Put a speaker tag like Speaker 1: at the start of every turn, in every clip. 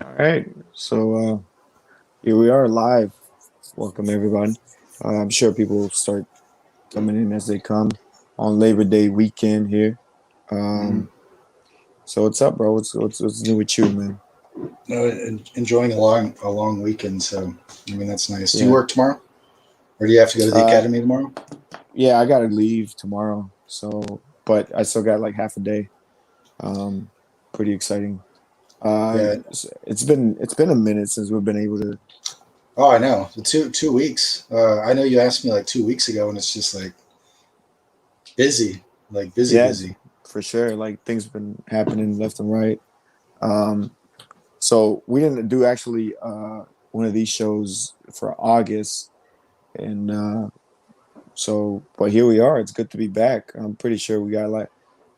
Speaker 1: All right, so here we are live. Welcome everybody. I'm sure people will start coming in as they come on Labor Day weekend here.
Speaker 2: Mhm.
Speaker 1: So what's up, bro? What's new with you, man?
Speaker 2: No, enjoying a long weekend. So I mean that's nice. Do you
Speaker 1: Yeah,
Speaker 2: work tomorrow, or do you have to go to the
Speaker 1: uh,
Speaker 2: academy tomorrow?
Speaker 1: yeah. I gotta leave tomorrow, so but I still got like half a day. Um, Pretty exciting.
Speaker 2: Yeah.
Speaker 1: It's been a minute since we've been able to.
Speaker 2: Oh, I know. The two weeks. I know you asked me like 2 weeks ago, and it's just like busy, like busy,
Speaker 1: Yeah,
Speaker 2: busy.
Speaker 1: for sure. Like things have been happening left and right. Um, So we didn't do actually one of these shows for August, and but here we are. It's good to be back. I'm pretty sure we got like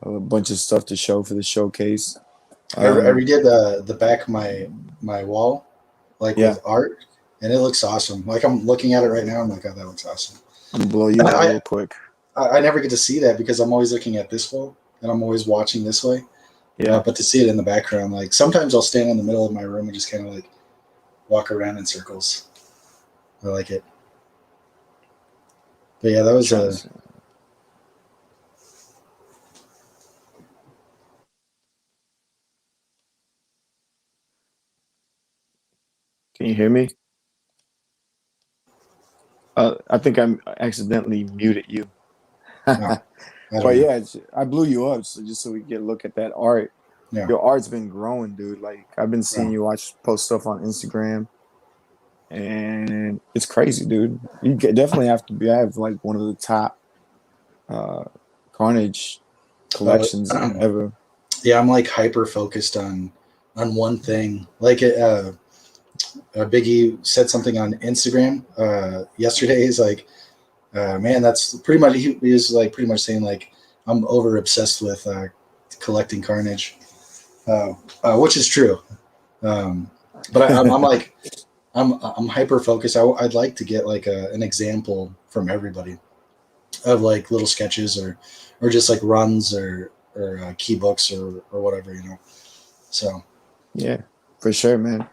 Speaker 1: a bunch of stuff to show for the showcase.
Speaker 2: I
Speaker 1: Um,
Speaker 2: redid the back of my wall, like
Speaker 1: yeah,
Speaker 2: with art, and it looks awesome. Like I'm looking at it right now. I'm like, oh, that looks awesome.
Speaker 1: I'm gonna blow you
Speaker 2: And
Speaker 1: up real quick.
Speaker 2: I never get to see that because I'm always looking at this wall, and I'm always watching this way.
Speaker 1: Yeah,
Speaker 2: But to see it in the background, like sometimes I'll stand in the middle of my room and just kind of like walk around in circles. I like it. But yeah, that was
Speaker 1: trying
Speaker 2: a.
Speaker 1: to. Can you hear me? I think I accidentally muted you.
Speaker 2: No, I don't
Speaker 1: But
Speaker 2: know.
Speaker 1: yeah, I blew you up so just so we get a look at that art.
Speaker 2: Yeah,
Speaker 1: Your art's been growing, dude. Like I've been seeing
Speaker 2: yeah.
Speaker 1: you post stuff on Instagram, and it's crazy, dude. Definitely have to have like one of the top uh, Carnage
Speaker 2: Uh,
Speaker 1: collections ever.
Speaker 2: yeah, I'm like hyper focused on one thing. Like Biggie said something on Instagram yesterday. He's like, man, that's pretty much. He was like pretty much saying like I'm over obsessed with collecting Carnage, which is true. Um, but I'm like I'm hyper focused. I'd like to get like an example from everybody of like little sketches or just like runs or key books or whatever, you know. So
Speaker 1: Yeah, for sure, man.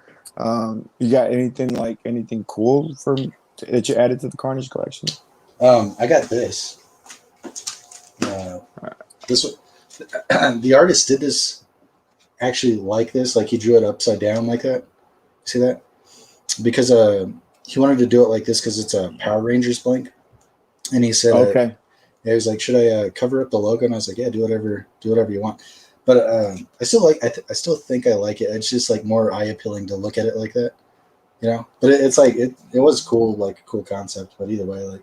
Speaker 1: You got anything cool that you added to the Carnage collection?
Speaker 2: I got this. Uh,
Speaker 1: Uh,
Speaker 2: this the artist did this actually like this, like he drew it upside down like that. See that? Because he wanted to do it like this because it's a Power Rangers blank, and he said
Speaker 1: okay,
Speaker 2: he was like, should I cover up the logo? And I was like, yeah, do whatever you want. But I still I still think I like it. It's just like more eye appealing to look at it like that, you know. But it's like it was cool, like a cool concept. But either way, like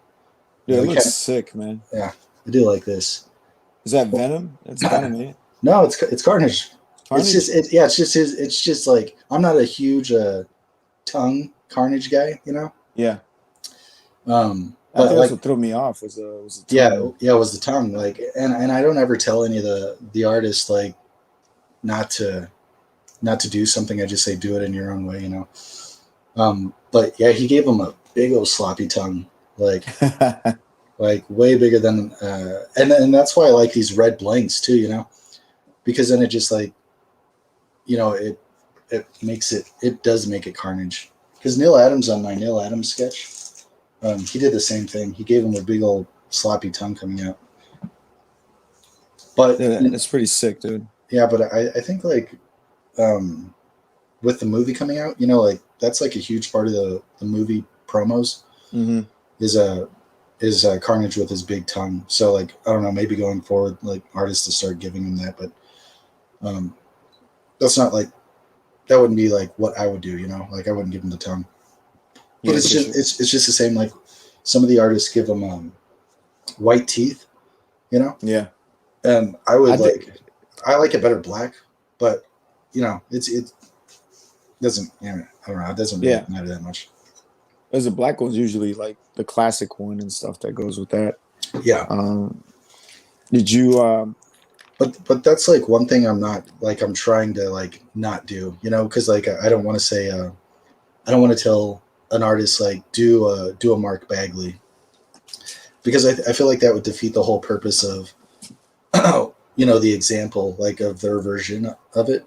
Speaker 1: yeah, it
Speaker 2: we
Speaker 1: looks
Speaker 2: can't.
Speaker 1: sick, man.
Speaker 2: Yeah, I do like this.
Speaker 1: Is that Venom? That's Venom, ain't it?
Speaker 2: No, it's Carnage. It's just
Speaker 1: Carnage?
Speaker 2: yeah, it's just his. It's just like I'm not a huge tongue Carnage guy, you know.
Speaker 1: Yeah, I
Speaker 2: But
Speaker 1: think that's
Speaker 2: like
Speaker 1: what threw me off was the
Speaker 2: yeah,
Speaker 1: tongue.
Speaker 2: yeah, it was the tongue. Like, and I don't ever tell any of the artists like not to not to do something. I just say do it in your own way, you know. But yeah, he gave him a big old sloppy tongue, like way bigger than and that's why I like these red blanks too, you know, because then it just like you know it does make it Carnage. Because Neil Adams on my Neil Adams sketch, he did the same thing. He gave him a big old sloppy tongue coming out. But
Speaker 1: Yeah, that's pretty sick, dude.
Speaker 2: yeah, but I think like um, with the movie coming out, you know, like that's like a huge part of the movie promos
Speaker 1: Hmm.
Speaker 2: is is Carnage with his big tongue. So like I don't know, maybe going forward, like artists to start giving him that, but um, that's not like that wouldn't be like what I would do, you know? Like I wouldn't give him the tongue. But
Speaker 1: Yeah,
Speaker 2: it's
Speaker 1: for
Speaker 2: just
Speaker 1: sure.
Speaker 2: it's just the same. Like some of the artists give them white teeth, you know,
Speaker 1: Yeah,
Speaker 2: and
Speaker 1: I think
Speaker 2: I like it better black, but you know it doesn't. Yeah, I don't know. It doesn't really
Speaker 1: yeah.
Speaker 2: matter that much.
Speaker 1: As a black one's usually like the classic one and stuff that goes with that.
Speaker 2: Yeah,
Speaker 1: Um, did you?
Speaker 2: but that's like one thing I'm not like I'm trying to like not do, you know, because like I don't want to say I don't want to tell an artist like do a Mark Bagley because I feel like that would defeat the whole purpose of you know the example like of their version of it.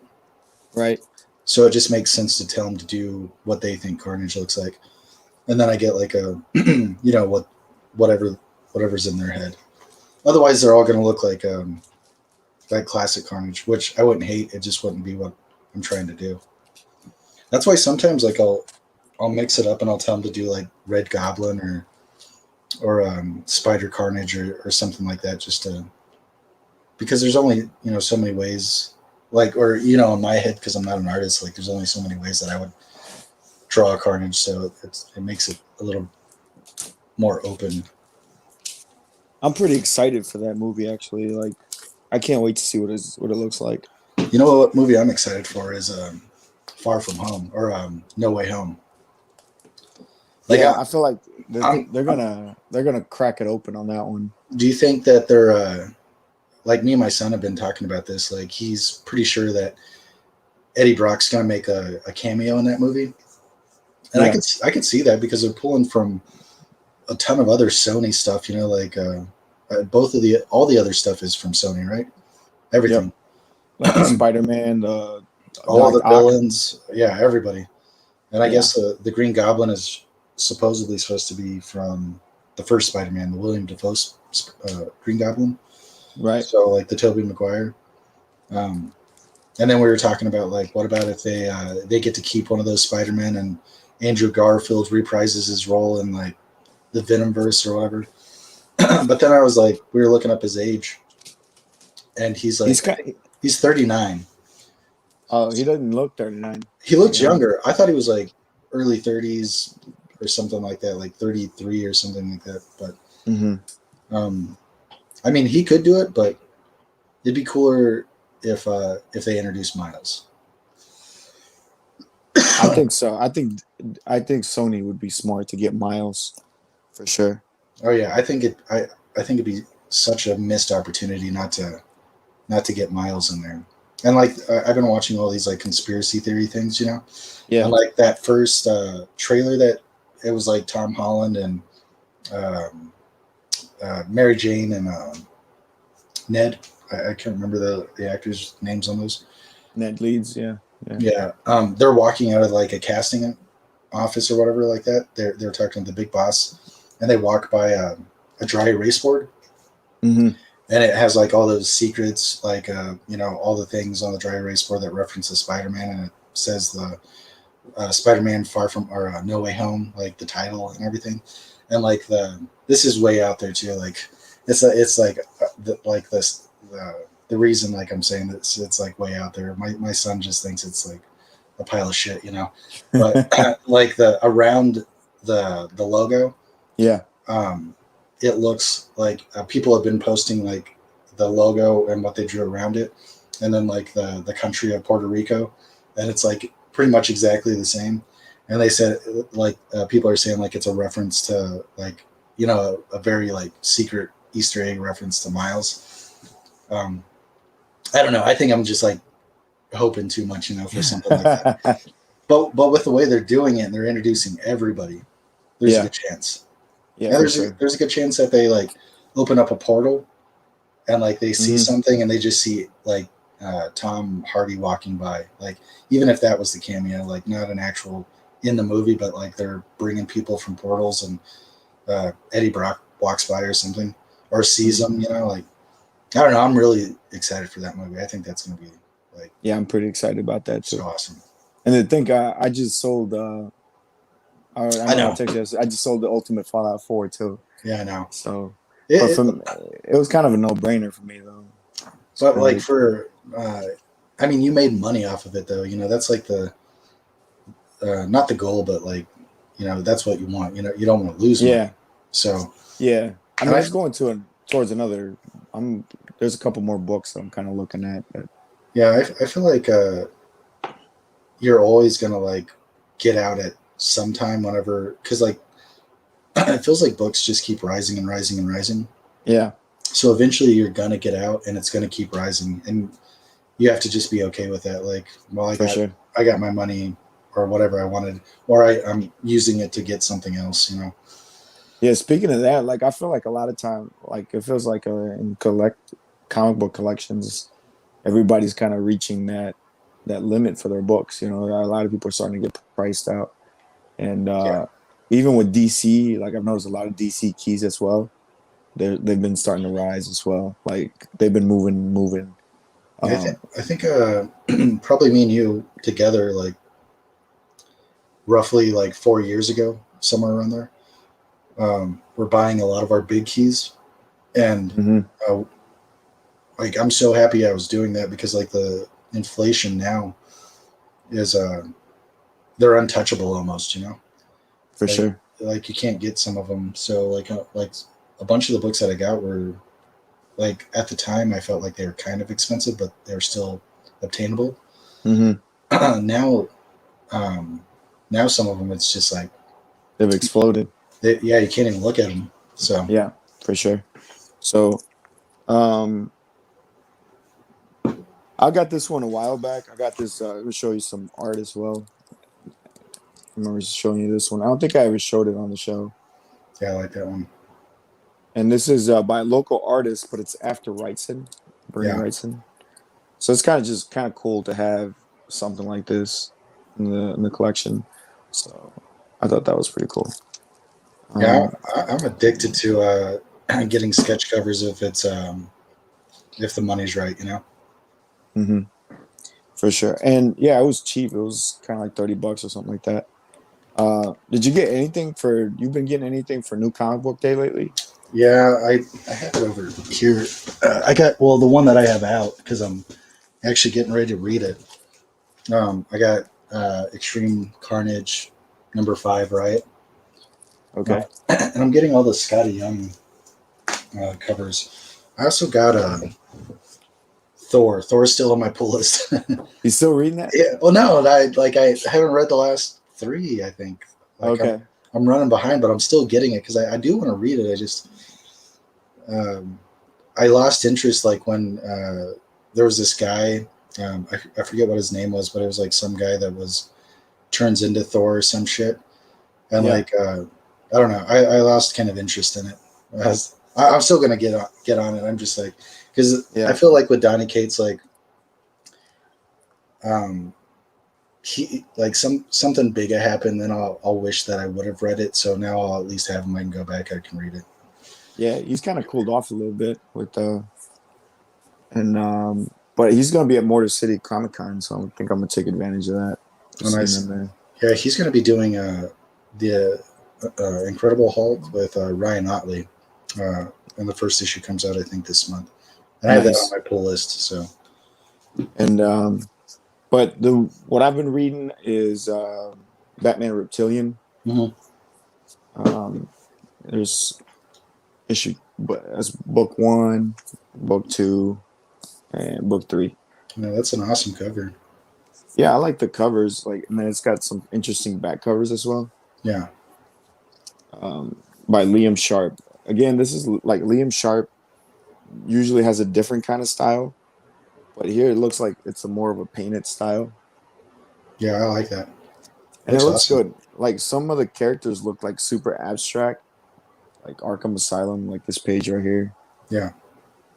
Speaker 1: Right.
Speaker 2: So it just makes sense to tell them to do what they think Carnage looks like, and then I get like a you know whatever whatever's in their head. Otherwise, they're all going to look like classic Carnage, which I wouldn't hate. It just wouldn't be what I'm trying to do. That's why sometimes like I'll mix it up and I'll tell them to do like Red Goblin or Spider Carnage or something like that, just to because there's only you know so many ways like or you know in my head because I'm not an artist like there's only so many ways that I would draw a Carnage, so it makes it a little more open.
Speaker 1: I'm pretty excited for that movie. Actually, like I can't wait to see what it looks like.
Speaker 2: You know what movie I'm excited for is Far From Home or No Way Home. Like
Speaker 1: Yeah, I feel like
Speaker 2: I'm
Speaker 1: they're gonna crack it open on that one.
Speaker 2: do you think that they're like me and my son have been talking about this? Like he's pretty sure that Eddie Brock's gonna make a cameo in that movie, and
Speaker 1: Yeah,
Speaker 2: I could see that because they're pulling from a ton of other Sony stuff. You know, like both of the all the other stuff is from Sony, right?
Speaker 1: yep.
Speaker 2: Everything,
Speaker 1: Like the Spider Man,
Speaker 2: all
Speaker 1: Doc
Speaker 2: the
Speaker 1: Ock.
Speaker 2: villains, yeah, everybody. And I
Speaker 1: Yeah,
Speaker 2: guess the Green Goblin is supposedly supposed to be from the first Spider-Man, the William Dafoe Green Goblin.
Speaker 1: right.
Speaker 2: So like the Tobey Maguire. Um, and then we were talking about like, what about if they get to keep one of those Spider-Men and Andrew Garfield reprises his role in like the Venomverse or whatever. But then I was like, we were looking up his age, and he's
Speaker 1: He's
Speaker 2: like, I
Speaker 1: kind.
Speaker 2: think he's 39.
Speaker 1: Oh, he doesn't look 39.
Speaker 2: He
Speaker 1: To be
Speaker 2: looks
Speaker 1: honest.
Speaker 2: younger. I thought he was like early 30s or something like that, like 33 or something like that. But
Speaker 1: Hmm.
Speaker 2: um, I mean, he could do it, but it'd be cooler if they introduced Miles.
Speaker 1: I think so. I think Sony would be smart to get Miles for sure.
Speaker 2: Oh yeah, I think it'd be such a missed opportunity not to get Miles in there. And like I've been watching all these like conspiracy theory things, you know, and
Speaker 1: Yeah,
Speaker 2: like that first trailer that it was like Tom Holland and um, Mary Jane and Ned. I can't remember the actors' names on those.
Speaker 1: Ned Leeds. Yeah, yeah.
Speaker 2: Yeah, they're walking out of like a casting office or whatever like that. They're talking to the big boss, and they walk by a dry erase board,
Speaker 1: Hmm.
Speaker 2: and it has like all those secrets, like you know all the things on the dry erase board that references Spider-Man, and it says the Spider-Man Far From or No Way Home, like the title and everything, and like the this is way out there too. Like it's like like this the reason like I'm saying this it's like way out there. My son just thinks it's like a pile of shit, you know. But like the around the logo,
Speaker 1: Yeah.
Speaker 2: um, it looks like people have been posting like the logo and what they drew around it, and then like the country of Puerto Rico, and it's like pretty much exactly the same. And they said like people are saying like it's a reference to like you know a very like secret Easter egg reference to Miles. Um, I don't know. I think I'm just like hoping too much, you know, for something like that. But with the way they're doing it and they're introducing everybody, there's a
Speaker 1: Yeah,
Speaker 2: good chance.
Speaker 1: yeah,
Speaker 2: And
Speaker 1: for sure.
Speaker 2: there's a good chance that they like open up a portal and like they see
Speaker 1: Hmm.
Speaker 2: something and they just see like Tom Hardy walking by. Like even if that was the cameo, like not an actual in the movie, but like they're bringing people from portals and Eddie Brock walks by or something or sees
Speaker 1: Hmm.
Speaker 2: them. You know, like I don't know. I'm really excited for that movie. I think that's gonna be like
Speaker 1: Yeah, I'm pretty excited about that
Speaker 2: so
Speaker 1: too.
Speaker 2: awesome.
Speaker 1: And then think I just sold I
Speaker 2: I
Speaker 1: know I
Speaker 2: know.
Speaker 1: texted you. I just sold the Ultimate Fallout 4 too.
Speaker 2: Yeah, I know.
Speaker 1: So, but
Speaker 2: It,
Speaker 1: from it was kind of a no brainer for me though. It's
Speaker 2: but
Speaker 1: kind of
Speaker 2: like
Speaker 1: like
Speaker 2: for, I mean, you made money off of it though. That's like the not the goal, but like, that's what you want. You don't want to lose money.
Speaker 1: yeah,
Speaker 2: So,
Speaker 1: yeah. I
Speaker 2: and
Speaker 1: mean,
Speaker 2: I,
Speaker 1: it's going towards another. I'm there's a couple more books that I'm kind of looking at. But
Speaker 2: yeah, I feel like you're always gonna like get out at some time whenever, because like it feels like books just keep rising and rising and rising.
Speaker 1: yeah,
Speaker 2: So eventually you're gonna get out, and it's gonna keep rising, and you have to just be okay with that. Like, well,
Speaker 1: for sure.
Speaker 2: I got my money or whatever I wanted, or I'm using it to get something else.
Speaker 1: Yeah, speaking of that, like I feel like a lot of time, like it feels like in comic book collections, everybody's kind of reaching that limit for their books. You know, a lot of people are starting to get priced out, and
Speaker 2: Yeah.
Speaker 1: even with DC, like I've noticed a lot of DC keys as well. They've been starting to rise as well. Like they've been moving.
Speaker 2: Yeah,
Speaker 1: Um,
Speaker 2: I think probably me and you together, like roughly like 4 years ago, somewhere around there. We're buying a lot of our big keys, and
Speaker 1: mhm.
Speaker 2: uh, like I'm so happy I was doing that, because like the inflation now is they're untouchable almost.
Speaker 1: For
Speaker 2: like
Speaker 1: sure.
Speaker 2: like you can't get some of them. So like a bunch of the books that I got were, like, at the time I felt like they were kind of expensive, but they're still obtainable.
Speaker 1: Hmm.
Speaker 2: Now, um, now some of them it's just like,
Speaker 1: They've exploded.
Speaker 2: yeah, you can't even look at them. So
Speaker 1: Yeah, for sure. So um, I got this one a while back. I got this. I'll show you some art as well. I remember showing you this one. I don't think I ever showed it on the show.
Speaker 2: yeah, I like that one.
Speaker 1: And this is by a local artist, but it's after Wrightson, Bernie
Speaker 2: Yeah,
Speaker 1: Wrightson. So it's kind of cool to have something like this in the collection. So I thought that was pretty cool.
Speaker 2: yeah,
Speaker 1: Um,
Speaker 2: I'm addicted to getting sketch covers if the money's right.
Speaker 1: mhm, for sure. And yeah, it was cheap. It was kind of like $30 or something like that. Did you get anything for? You've been getting anything for New Comic Book Day lately?
Speaker 2: Yeah, I have it over here. I got, well, the one that I have out, because I'm actually getting ready to read it. I got Extreme Carnage #5, right?
Speaker 1: Okay.
Speaker 2: And I'm getting all the Scotty Young covers. I also got Thor. Thor's still on my pull list.
Speaker 1: You still reading that?
Speaker 2: Yeah. Well, no, I haven't read the last three. I think, like,
Speaker 1: Okay.
Speaker 2: I'm running behind, but I'm still getting it because I do want to read it. Um, I lost interest, like when there was this guy. I forget what his name was, but it was like some guy that was turns into Thor or some shit, and
Speaker 1: Yeah.
Speaker 2: like I don't know. I lost kind of interest in it. I'm still gonna get on it. I'm just like, because I
Speaker 1: Yeah.
Speaker 2: feel like with Donny Cates, like, um, he, like, something big happened, then I'll wish that I would have read it. So now I'll at least have him. I can go back. I can read it.
Speaker 1: Yeah. He's kind of cooled off a little bit with and but he's gonna be at Motor City Comic Con, so I think I'm gonna take advantage of that.
Speaker 2: Oh,
Speaker 1: Seeing him
Speaker 2: nice.
Speaker 1: there.
Speaker 2: Yeah, he's gonna be doing the Incredible Hulk with Ryan Otley, uh, and the first issue comes out, I think, this month. And I have that on
Speaker 1: Nice.
Speaker 2: my pull list. So
Speaker 1: And but the what I've been reading is Batman Reptilian.
Speaker 2: mhm.
Speaker 1: Um, there's issue, but that's book one, book two, and book three.
Speaker 2: Yeah, that's an awesome cover.
Speaker 1: Yeah, I like the covers. Like, and then it's got some interesting back covers as well.
Speaker 2: Yeah,
Speaker 1: By Liam Sharp. Again, this is like Liam Sharp usually has a different kind of style, but here it looks like it's a more of a painted style,
Speaker 2: yeah, I like that.
Speaker 1: and it
Speaker 2: Looks
Speaker 1: looks
Speaker 2: awesome.
Speaker 1: good. Like some of the characters look like super abstract, like Arkham Asylum, like this page right here,
Speaker 2: Yeah,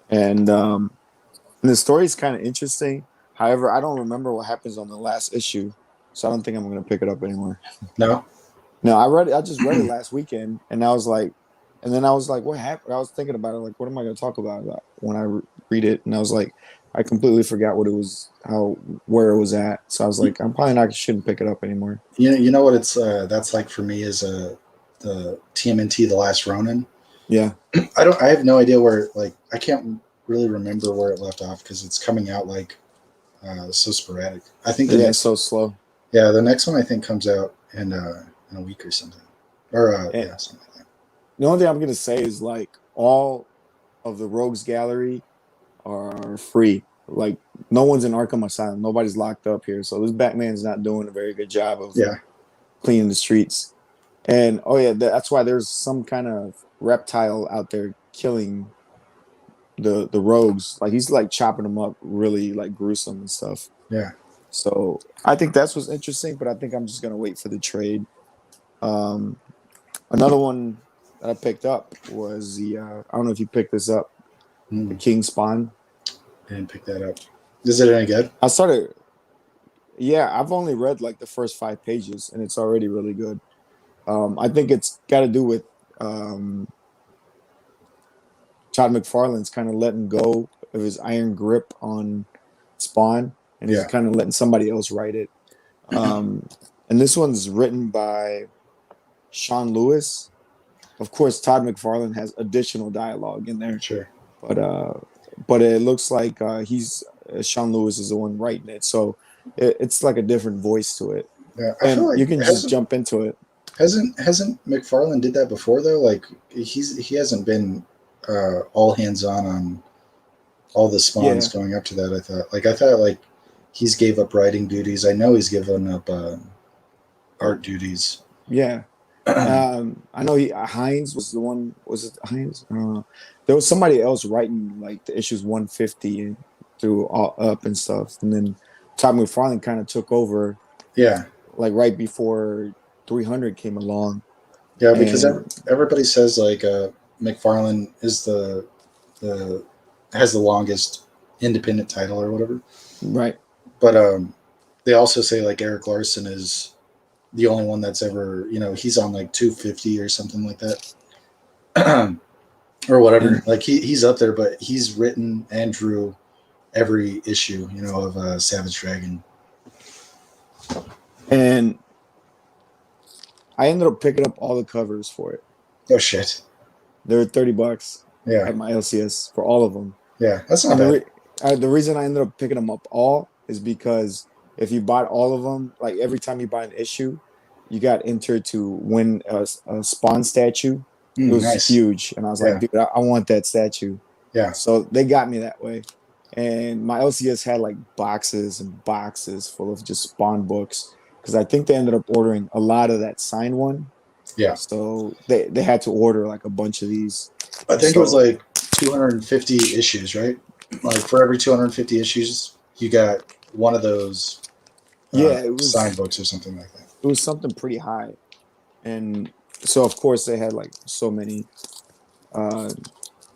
Speaker 1: and and the story is kind of interesting. However, I don't remember what happens on the last issue, so I don't think I'm going to pick it up anymore.
Speaker 2: no,
Speaker 1: No, I read it. I just read it last weekend, and I was like, and then I was like, what happened? I was thinking about it, like, what am I going to talk about when I read it? And I was like, I completely forgot what it was, where it was at. So I was like, I'm probably not shouldn't pick it up anymore.
Speaker 2: You know what it's that's like for me is the TMNT The Last Ronin.
Speaker 1: Yeah,
Speaker 2: I have no idea where, like, I can't really remember where it left off because it's coming out like so sporadic. I think the
Speaker 1: yeah, it's
Speaker 2: next
Speaker 1: so slow.
Speaker 2: yeah, the next one I think comes out in a week or something. Or
Speaker 1: And
Speaker 2: yeah, something like that.
Speaker 1: the only thing I'm gonna say is like all of the Rogues Gallery are free. Like no one's in Arkham Asylum. Nobody's locked up here. So this Batman's not doing a very good job of
Speaker 2: Yeah.
Speaker 1: cleaning the streets. And oh yeah, that's why there's some kind of reptile out there killing the rogues. Like he's like chopping them up really like gruesome and stuff.
Speaker 2: Yeah.
Speaker 1: So I think that's what's interesting, but I think I'm just gonna wait for the trade. Um, Another one that I picked up was the I don't know if you picked this up, the
Speaker 2: Mm,
Speaker 1: King Spawn.
Speaker 2: I didn't pick that up. Is it any good?
Speaker 1: I started, yeah, I've only read like the first 5 pages, and it's already really good. I think it's got to do with um, Todd McFarlane's kind of letting go of his iron grip on Spawn, and he's
Speaker 2: Yeah.
Speaker 1: kind of letting somebody else write it. Um, and this one's written by Sean Lewis. Of course, Todd McFarlane has additional dialogue in there,
Speaker 2: Sure.
Speaker 1: but but it looks like he's Sean Lewis is the one writing it, so it's like a different voice to it,
Speaker 2: Yeah. I feel
Speaker 1: and
Speaker 2: like
Speaker 1: you can just jump into it.
Speaker 2: hasn't McFarlane did that before though? Like he hasn't been all hands on all the spawns
Speaker 1: Yeah,
Speaker 2: going up to that. I thought like he's gave up writing duties. I know he's given up art duties.
Speaker 1: yeah. I know Hines was the one. Was it Hines? There was somebody else writing like the issues 150 through all up and stuff, and then Todd McFarlane kind of took over
Speaker 2: Yeah.
Speaker 1: like right before 300 came along,
Speaker 2: Yeah, because
Speaker 1: and
Speaker 2: everybody says like McFarlane is the has the longest independent title or whatever.
Speaker 1: right,
Speaker 2: But they also say like Eric Larson is the only one that's ever, he's on like 250 or something like that. Or whatever.
Speaker 1: and
Speaker 2: Like he's up there, but he's written and drew every issue, of Savage Dragon.
Speaker 1: and I ended up picking up all the covers for it.
Speaker 2: Oh shit.
Speaker 1: They were $30
Speaker 2: Yeah.
Speaker 1: at my LCS for all of them.
Speaker 2: Yeah. That's not
Speaker 1: And
Speaker 2: bad.
Speaker 1: the reason I ended up picking them up all is because if you bought all of them, like every time you buy an issue, you got entered to win a Spawn statue. It was
Speaker 2: Nice.
Speaker 1: huge, and I was like,
Speaker 2: Yeah.
Speaker 1: dude, I want that statue.
Speaker 2: Yeah.
Speaker 1: So they got me that way. And my LCS had like boxes and boxes full of just Spawn books because I think they ended up ordering a lot of that signed one.
Speaker 2: Yeah.
Speaker 1: So they had to order like a bunch of these.
Speaker 2: I think it was
Speaker 1: So
Speaker 2: like 250 issues, right? Like for every 250 issues, you got one of those
Speaker 1: yeah,
Speaker 2: signed books or something like that.
Speaker 1: it was something pretty high. And so of course they had like so many. Uh,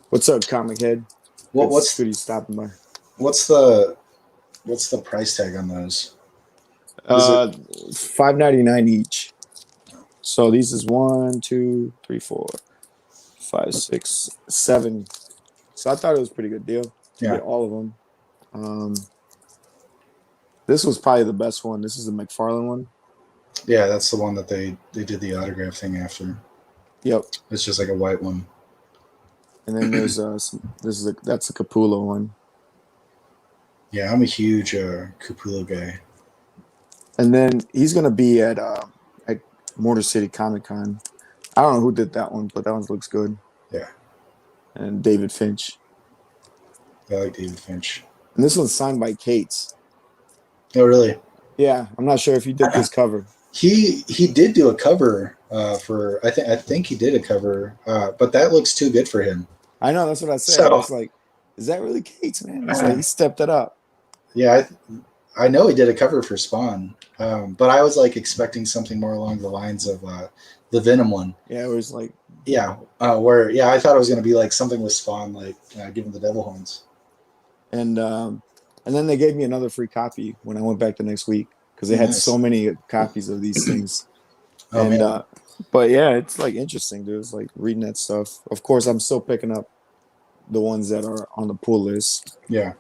Speaker 1: what's up, Comic Head?
Speaker 2: What
Speaker 1: It's good he's stopping by.
Speaker 2: what's the what's the price tag on those? Is it
Speaker 1: $5.99 each. So these is 1, 2, 3, 4, 5, 6, 7. So I thought it was a pretty good deal to
Speaker 2: Yeah.
Speaker 1: get all of them. This was probably the best one. This is the McFarlane one.
Speaker 2: Yeah, that's the one that they did the autograph thing after.
Speaker 1: Yep.
Speaker 2: It's just like a white one.
Speaker 1: And then there's that's a Capullo one.
Speaker 2: Yeah, I'm a huge Capullo guy.
Speaker 1: And then he's gonna be at Motor City Comic Con. I don't know who did that one, but that one looks good.
Speaker 2: Yeah.
Speaker 1: And David Finch.
Speaker 2: I like David Finch.
Speaker 1: And this one's signed by Cates.
Speaker 2: Oh, really?
Speaker 1: Yeah, I'm not sure if you did this cover.
Speaker 2: He did do a cover for I think he did a cover, but that looks too good for him.
Speaker 1: I know, that's what I said.
Speaker 2: So-
Speaker 1: I was like, is that really Cates, man? It's like he stepped it up.
Speaker 2: Yeah, I know he did a cover for Spawn, but I was like expecting something more along the lines of the Venom one.
Speaker 1: Yeah, it was like
Speaker 2: Yeah, I thought it was going to be like something with Spawn, like giving the devil horns.
Speaker 1: and then they gave me another free copy when I went back the next week because they had
Speaker 2: Nice.
Speaker 1: so many copies of these things.
Speaker 2: Oh,
Speaker 1: and
Speaker 2: man.
Speaker 1: but yeah, it's like interesting, dude. It's like reading that stuff. Of course, I'm still picking up the ones that are on the pull list.
Speaker 2: Yeah.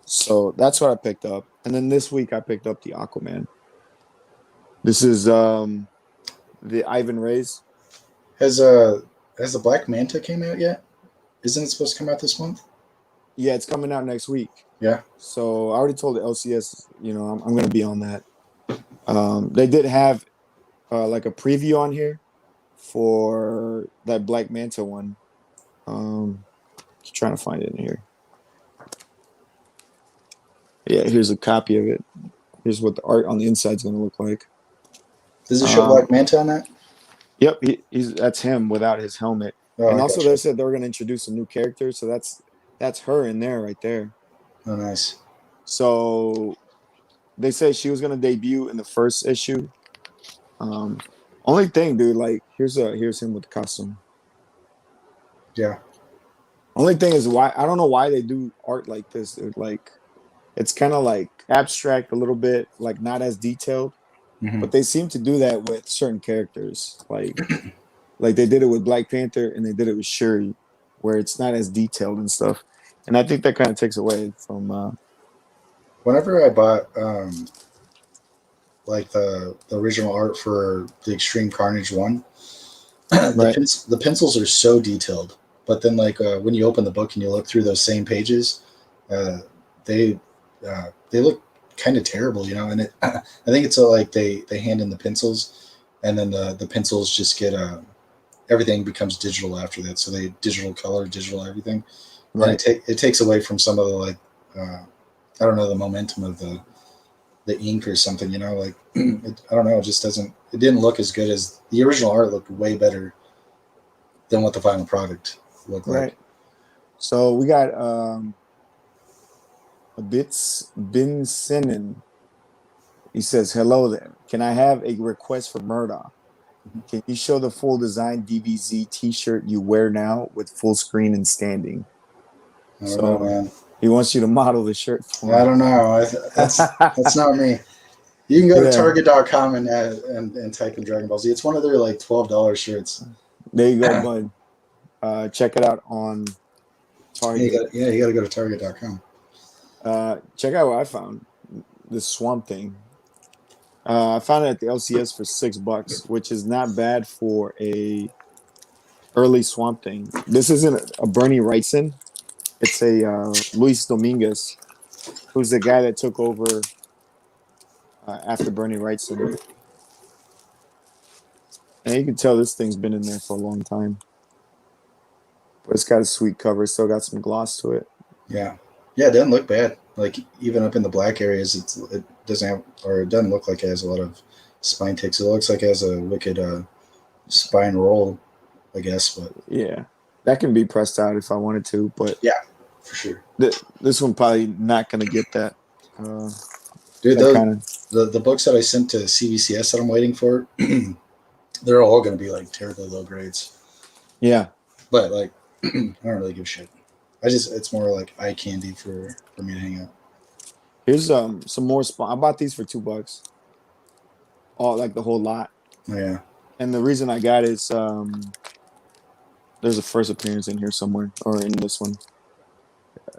Speaker 1: So that's what I picked up. And then this week I picked up the Aquaman. This is the Ivan Reyes.
Speaker 2: Has uh has the Black Manta came out yet? Isn't it supposed to come out this month?
Speaker 1: Yeah, it's coming out next week.
Speaker 2: Yeah.
Speaker 1: So I already told the LCS, I'm going to be on that. They did have like a preview on here for that Black Manta one. Trying to find it in here. Yeah, here's a copy of it. Here's what the art on the inside is going to look like.
Speaker 2: Does it show
Speaker 1: Um,
Speaker 2: Black Manta on that?
Speaker 1: yep, that's him without his helmet.
Speaker 2: Oh,
Speaker 1: And
Speaker 2: I
Speaker 1: also,
Speaker 2: got you.
Speaker 1: they said they were going to introduce a new character, so that's her in there right there.
Speaker 2: Oh, nice.
Speaker 1: So they said she was going to debut in the first issue. Um, only thing, dude, like here's him with the costume.
Speaker 2: Yeah.
Speaker 1: Only thing is why I don't know why they do art like this, dude. Like it's kind of like abstract a little bit, like not as detailed.
Speaker 2: Hmm.
Speaker 1: But they seem to do that with certain characters, like they did it with Black Panther and they did it with Shuri, where it's not as detailed and stuff. And I think that kind of takes away from.
Speaker 2: Whenever I bought like the original art for the Extreme Carnage one,
Speaker 1: Right,
Speaker 2: the pencils are so detailed. But then like when you open the book and you look through those same pages, uh, they look kind of terrible, you know. And I think it's like they hand in the pencils, and then the pencils just get everything becomes digital after that. So they digital color, digital everything, and
Speaker 1: right,
Speaker 2: it takes away from some of the like I don't know, the momentum of the ink or something, you know. Like I don't know, it just doesn't. It didn't look as good as the original art. Looked way better than what the final product looked like.
Speaker 1: right. So we got a bits Bin Sinnen. He says, "Hello there. Can I have a request for Murdoch? Can you show the full design DBZ T-shirt you wear now with full screen and standing?"
Speaker 2: I don't know,
Speaker 1: So
Speaker 2: man.
Speaker 1: he wants you to model the shirt for
Speaker 2: I
Speaker 1: him.
Speaker 2: don't know. That's not me. You can go to
Speaker 1: Yeah,
Speaker 2: Target.com and type in Dragon Ball Z. It's one of their like $12 shirts.
Speaker 1: there you go,
Speaker 2: yeah,
Speaker 1: bud. Check it out on Target.
Speaker 2: you got to go to Target.com.
Speaker 1: Check out what I found. This Swamp Thing. I found it at the LCS for $6, which is not bad for a early Swamp Thing. This isn't a Bernie Wrightson. It's a Luis Dominguez, who's the guy that took over after Bernie Wrightson. And you can tell this thing's been in there for a long time. But it's got a sweet cover. Still got some gloss to it.
Speaker 2: Yeah, yeah, it doesn't look bad. Like even up in the black areas, it doesn't have, or it doesn't look like it has a lot of spine ticks. It looks like it has a wicked spine roll, I guess. But
Speaker 1: Yeah, that can be pressed out if I wanted to, but
Speaker 2: yeah, for sure,
Speaker 1: this one probably not gonna get that.
Speaker 2: dude.
Speaker 1: That
Speaker 2: Those
Speaker 1: kind of
Speaker 2: the books that I sent to CVCS that I'm waiting for, they're all going to be like terribly low grades.
Speaker 1: yeah.
Speaker 2: But like, I don't really give a shit. It's more like eye candy for me to hang out.
Speaker 1: Here's some more spawn. I bought these for $2, all like the whole lot.
Speaker 2: Oh, yeah.
Speaker 1: And the reason I got is there's a first appearance in here somewhere or in this one.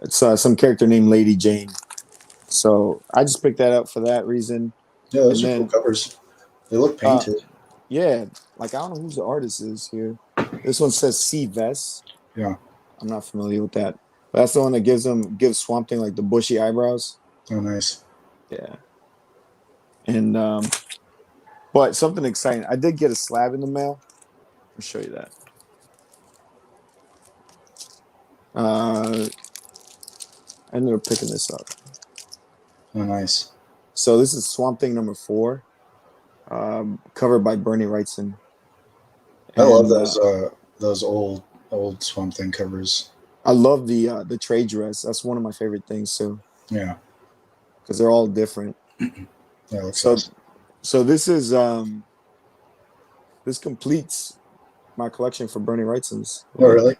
Speaker 1: It's some character named Lady Jane. So I just picked that up for that reason.
Speaker 2: Yeah,
Speaker 1: And
Speaker 2: those are cool
Speaker 1: then
Speaker 2: covers. They look
Speaker 1: uh
Speaker 2: painted.
Speaker 1: yeah, like I don't know who the artist is here. This one says C Vest.
Speaker 2: Yeah.
Speaker 1: I'm not familiar with that. But that's the one that gives Swamp Thing like the bushy eyebrows.
Speaker 2: Oh, nice.
Speaker 1: Yeah. And but something exciting. I did get a slab in the mail. I'll show you that. I ended up picking this up.
Speaker 2: Oh, nice.
Speaker 1: So this is Swamp Thing number 4, covered by Bernie Wrightson.
Speaker 2: I love
Speaker 1: And
Speaker 2: those old Swamp Thing covers.
Speaker 1: I love the trade dress. That's one of my favorite things too,
Speaker 2: Yeah.
Speaker 1: because they're all different.
Speaker 2: Yeah, it looks
Speaker 1: So
Speaker 2: awesome.
Speaker 1: so this completes my collection for Bernie Wrightson's.
Speaker 2: Oh,
Speaker 1: Like
Speaker 2: really?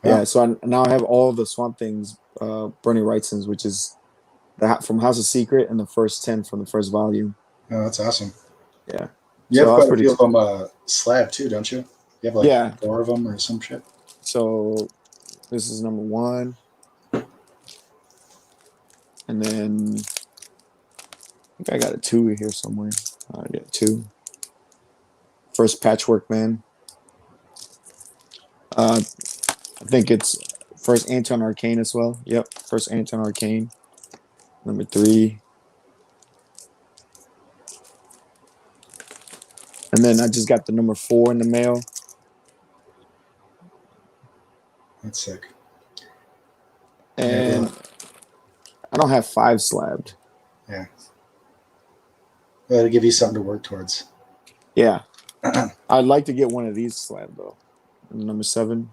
Speaker 1: yeah,
Speaker 2: Wow.
Speaker 1: so now I have all the Swamp Things Bernie Wrightson's, which is from House of Secret and the first 10 from the first volume.
Speaker 2: Oh, that's awesome.
Speaker 1: Yeah.
Speaker 2: You
Speaker 1: So
Speaker 2: have
Speaker 1: I was
Speaker 2: quite a
Speaker 1: pretty
Speaker 2: few of them slab too, don't you? You have like
Speaker 1: yeah.
Speaker 2: 4 of them or some shit.
Speaker 1: So this is number 1. And then I think I got a 2 here somewhere. Yeah, 2. First Patchwork Man. I think it's first Anton Arcane as well. Yep, first Anton Arcane. Number 3. And then I just got the number 4 in the mail.
Speaker 2: That's sick.
Speaker 1: And I don't have 5 slabbed.
Speaker 2: Yeah. That'll give you something to work towards.
Speaker 1: Yeah. I'd like to get one of these slabbed though. Number 7.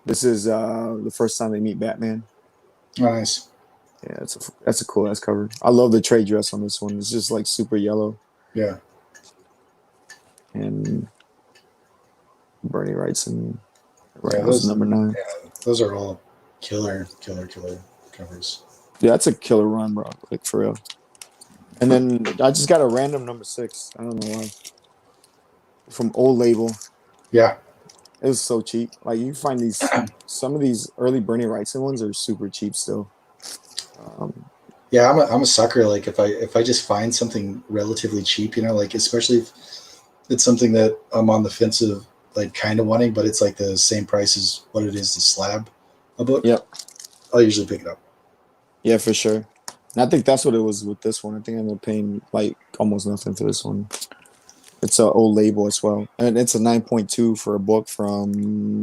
Speaker 1: This is the first time they meet Batman.
Speaker 2: Nice.
Speaker 1: Yeah, that's a cool ass cover. I love the trade dress on this one. It's just like super yellow.
Speaker 2: Yeah.
Speaker 1: And Bernie Wrightson. Right,
Speaker 2: Yeah,
Speaker 1: that was number 9.
Speaker 2: those are all killer covers.
Speaker 1: Yeah, that's a killer run, bro. Like for real. And then I just got a random number 6. I don't know why. From Old Label.
Speaker 2: Yeah.
Speaker 1: It was so cheap. Like you find some of these early Bernie Wrightson ones are super cheap still.
Speaker 2: Yeah, I'm a sucker. Like if I just find something relatively cheap, like especially if it's something that I'm on the fence of, like kind of wanting, but it's like the same price as what it is to slab a book,
Speaker 1: Yep.
Speaker 2: I'll usually pick it up.
Speaker 1: Yeah, for sure. And I think that's what it was with this one. I think I ended up paying like almost nothing for this one. It's an old label as well, and it's a 9.2 for a book from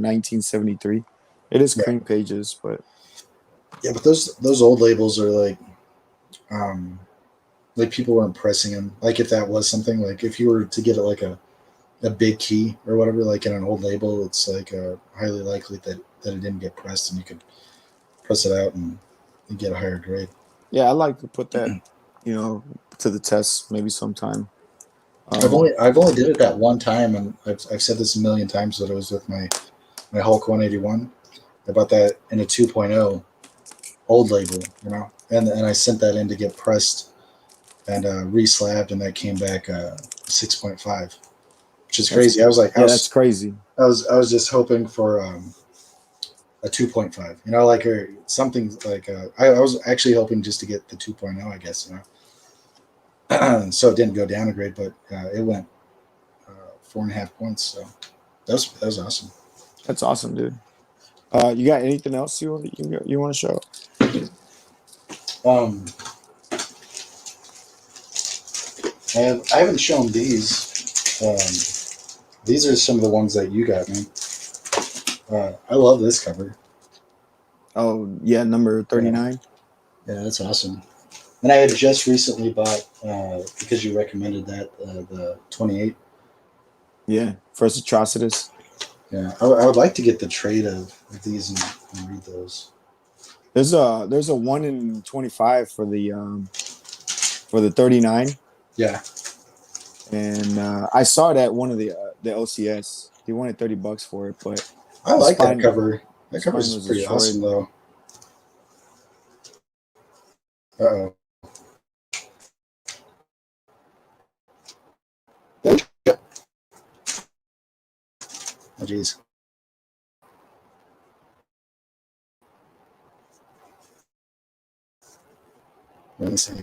Speaker 1: 1973. It is
Speaker 2: Yeah,
Speaker 1: cream pages, but
Speaker 2: yeah, but those old labels are um, like people weren't pressing them. Like if that was something, like if you were to get it like a big key or whatever, like in an old label, it's like highly likely that it didn't get pressed, and you could press it out and get a higher grade.
Speaker 1: yeah, I like to put that, you know, to the test maybe sometime.
Speaker 2: I've only did it that one time, and I've said this a million times, that it was with my Hulk 181. I bought that in a 2.0 old label, and I sent that in to get pressed and re-slabbed, and that came back 6.5, which is
Speaker 1: That's
Speaker 2: crazy. I was like,
Speaker 1: that's crazy.
Speaker 2: I was just hoping for a 2.5, like or something like I was actually hoping just to get the 2.0, I guess, so it didn't go down a grade, but it went 4.5 points. So that was awesome.
Speaker 1: That's awesome, dude. You got anything else you want to show?
Speaker 2: Um, I haven't shown these. These are some of the ones that you got, man. I love this cover.
Speaker 1: Oh yeah, number
Speaker 2: Yeah,
Speaker 1: 39.
Speaker 2: yeah, that's awesome. And I had just recently bought because you recommended that the 28.
Speaker 1: Yeah, first Atrocitus.
Speaker 2: Yeah, I would like to get the trade of these and read those.
Speaker 1: There's a 1 in 25 for the 39,
Speaker 2: Yeah,
Speaker 1: and I saw it at one of the OCS. He wanted $30 for it, but
Speaker 2: I
Speaker 1: the
Speaker 2: like that
Speaker 1: spine
Speaker 2: cover.
Speaker 1: the
Speaker 2: That
Speaker 1: spine
Speaker 2: cover's
Speaker 1: was
Speaker 2: pretty
Speaker 1: destroyed.
Speaker 2: awesome, though. Uh oh. Oh, geez. Let me see.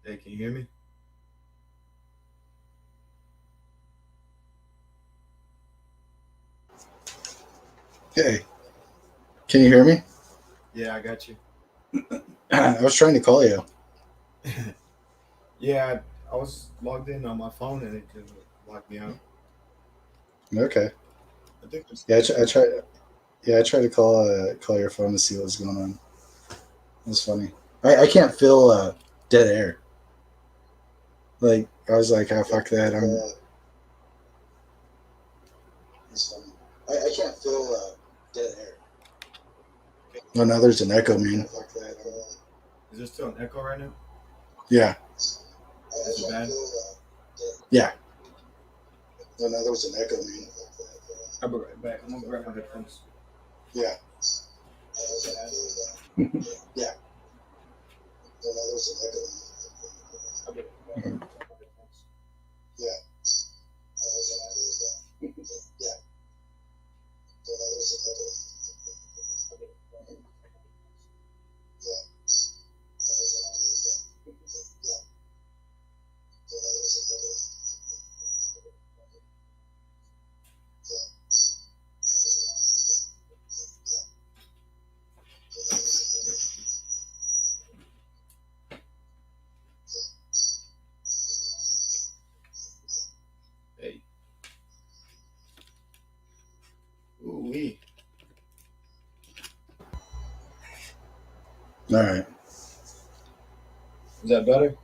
Speaker 1: Hey, can you hear me?
Speaker 2: Hey, can you hear me?
Speaker 1: Yeah, I got you.
Speaker 2: I was trying to call you.
Speaker 1: Yeah, I was logged in on my phone and it just locked me out.
Speaker 2: Okay.
Speaker 1: I think there's
Speaker 2: Yeah,
Speaker 1: something
Speaker 2: I
Speaker 1: going
Speaker 2: tried. Yeah, I tried to call your phone to see what was going on. It was funny. I can't feel dead air. Like I was like, oh fuck that. It's funny. I can't feel dead air. Oh, now there's an echo, man. Fuck that.
Speaker 1: Is there still an echo right now?
Speaker 2: Yeah,
Speaker 1: Is it bad?
Speaker 2: yeah. Oh, now there's an echo, man.
Speaker 1: I'll be right back. I'm gonna grab my headphones.
Speaker 2: Yeah,
Speaker 1: Is it bad?
Speaker 2: yeah. Oh, now there's an echo.
Speaker 1: I'll be right back. I'm gonna grab my headphones.
Speaker 2: Yeah. Yeah. Oh, now there's an echo.
Speaker 1: I'll be right back.
Speaker 2: Yeah. Yeah. Oh, now there's an echo.
Speaker 1: Hey. Ooh wee.
Speaker 2: All right.
Speaker 1: Is that better?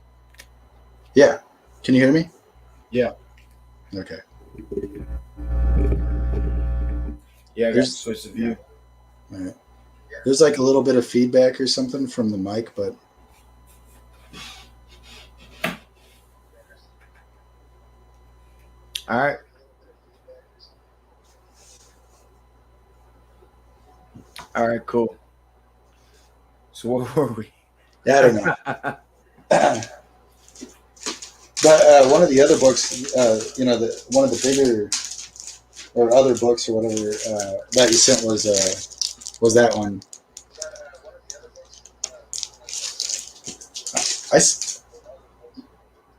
Speaker 2: Yeah. Can you hear me?
Speaker 1: Yeah.
Speaker 2: Okay.
Speaker 1: Yeah, I got to
Speaker 2: There's
Speaker 1: switch the
Speaker 2: yeah.
Speaker 1: view.
Speaker 2: All right. There's like a little bit of feedback or something from the mic, but
Speaker 1: All right. All right, cool. So what were we?
Speaker 2: yeah, I don't know. But one of the other books, one of the bigger or other books or whatever that you sent was that one. I, s-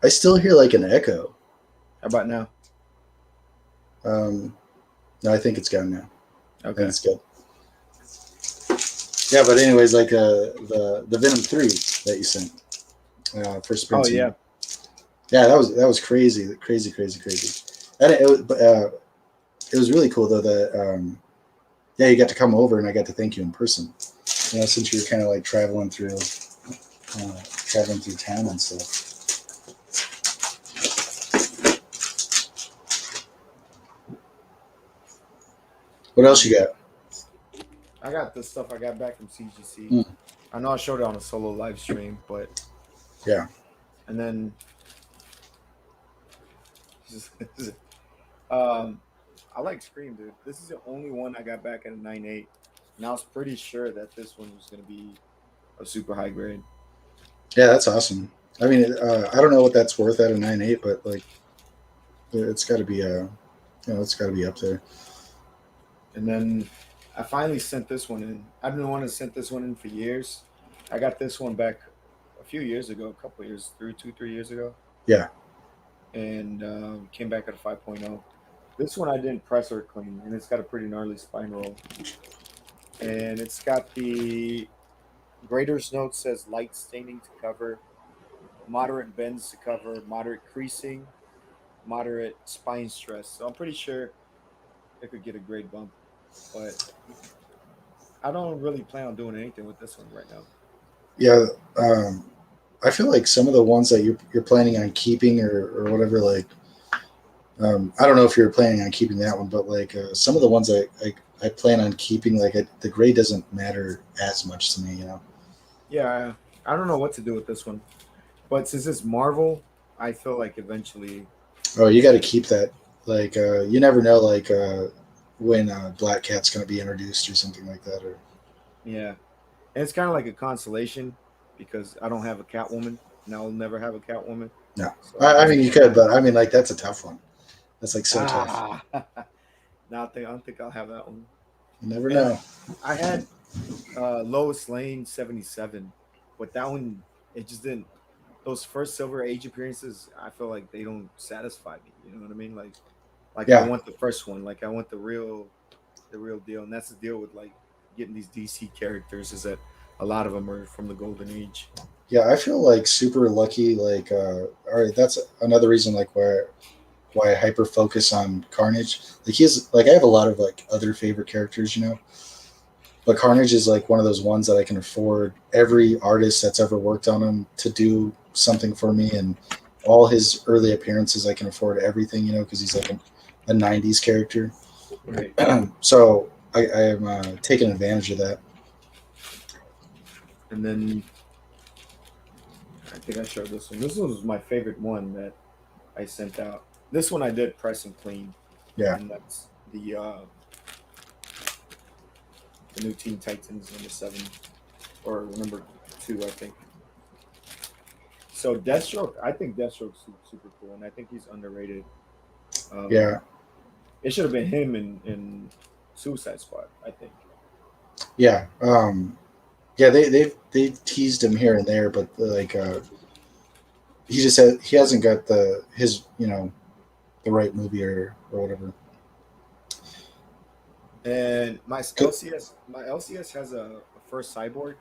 Speaker 2: I still hear like an echo.
Speaker 1: How about now?
Speaker 2: Um, no, I think it's gone now. I think
Speaker 1: Okay.
Speaker 2: it's good. Yeah, but anyways, like the Venom 3 that you sent for
Speaker 1: Oh
Speaker 2: Sprinting.
Speaker 1: yeah.
Speaker 2: Yeah, that was crazy, crazy, crazy, crazy. And it was really cool though that yeah, you got to come over and I got to thank you in person. You know, since you were kind of like traveling through town and stuff. What else you got?
Speaker 1: I got the stuff I got back from CGC.
Speaker 2: Mm,
Speaker 1: I know I showed it on a solo live stream, but
Speaker 2: yeah,
Speaker 1: and then um I like Scream, dude. This is the only one I got back at a 9.8. And I was pretty sure that this one was gonna be a super high grade.
Speaker 2: yeah, that's awesome. I mean, I don't know what that's worth at a 9.8, but like, it's got to be it's got to be up there.
Speaker 1: And then I finally sent this one in. I've been wanting to send this one in for years. I got this one back a few years ago, a couple years, 3 years ago,
Speaker 2: Yeah,
Speaker 1: and came back at a 5.0. This one I didn't press or clean, and it's got a pretty gnarly spine roll. And it's got the grader's note says light staining to cover, moderate bends to cover, moderate creasing, moderate spine stress. So I'm pretty sure it could get a grade bump, but I don't really plan on doing anything with this one right now.
Speaker 2: yeah. I feel like some of the ones that you're planning on keeping or whatever, like I don't know if you're planning on keeping that one, but like some of the ones I plan on keeping, like the grade doesn't matter as much to me, you know.
Speaker 1: Yeah, I don't know what to do with this one, but since it's Marvel, I feel like eventually,
Speaker 2: Oh, you got to keep that. Like you never know, like when Black Cat's going to be introduced or something like that, or
Speaker 1: yeah, and it's kind of like a consolation because I don't have a Catwoman, and I'll never have a Catwoman.
Speaker 2: no.
Speaker 1: So I
Speaker 2: I
Speaker 1: guess
Speaker 2: mean, you could, but I mean, like that's a tough one. That's like so tough.
Speaker 1: ah, now I don't think I'll have that one.
Speaker 2: You never
Speaker 1: And
Speaker 2: know.
Speaker 1: I had Lois Lane 77, but that one it just didn't. those first Silver Age appearances, I feel like they don't satisfy me. You know what I mean? Like I
Speaker 2: Yeah,
Speaker 1: want the first one. Like I want the real deal, and that's the deal with like getting these DC characters is that a lot of them are from the Golden Age.
Speaker 2: yeah. I feel like super lucky. Like, all right, that's another reason like why I hyper focus on Carnage. Like he's like I have a lot of like other favorite characters, you know, but Carnage is like one of those ones that I can afford every artist that's ever worked on him to do something for me, and all his early appearances I can afford everything, you know, because he's like a '90s character.
Speaker 1: Right.
Speaker 2: So I am taking advantage of that.
Speaker 1: And then I think I showed this one. This was my favorite one that I sent out. This one I did press and clean,
Speaker 2: Yeah,
Speaker 1: and that's the new Teen Titans #7 or #2, I think. So Deathstroke, I think Deathstroke's super cool, and I think he's underrated.
Speaker 2: yeah,
Speaker 1: Um, it should have been him in Suicide Squad, I think.
Speaker 2: yeah. Yeah, they teased him here and there, but like he hasn't got the his you know the right movie or whatever.
Speaker 1: And
Speaker 2: Good.
Speaker 1: My LCS has a first cyborg,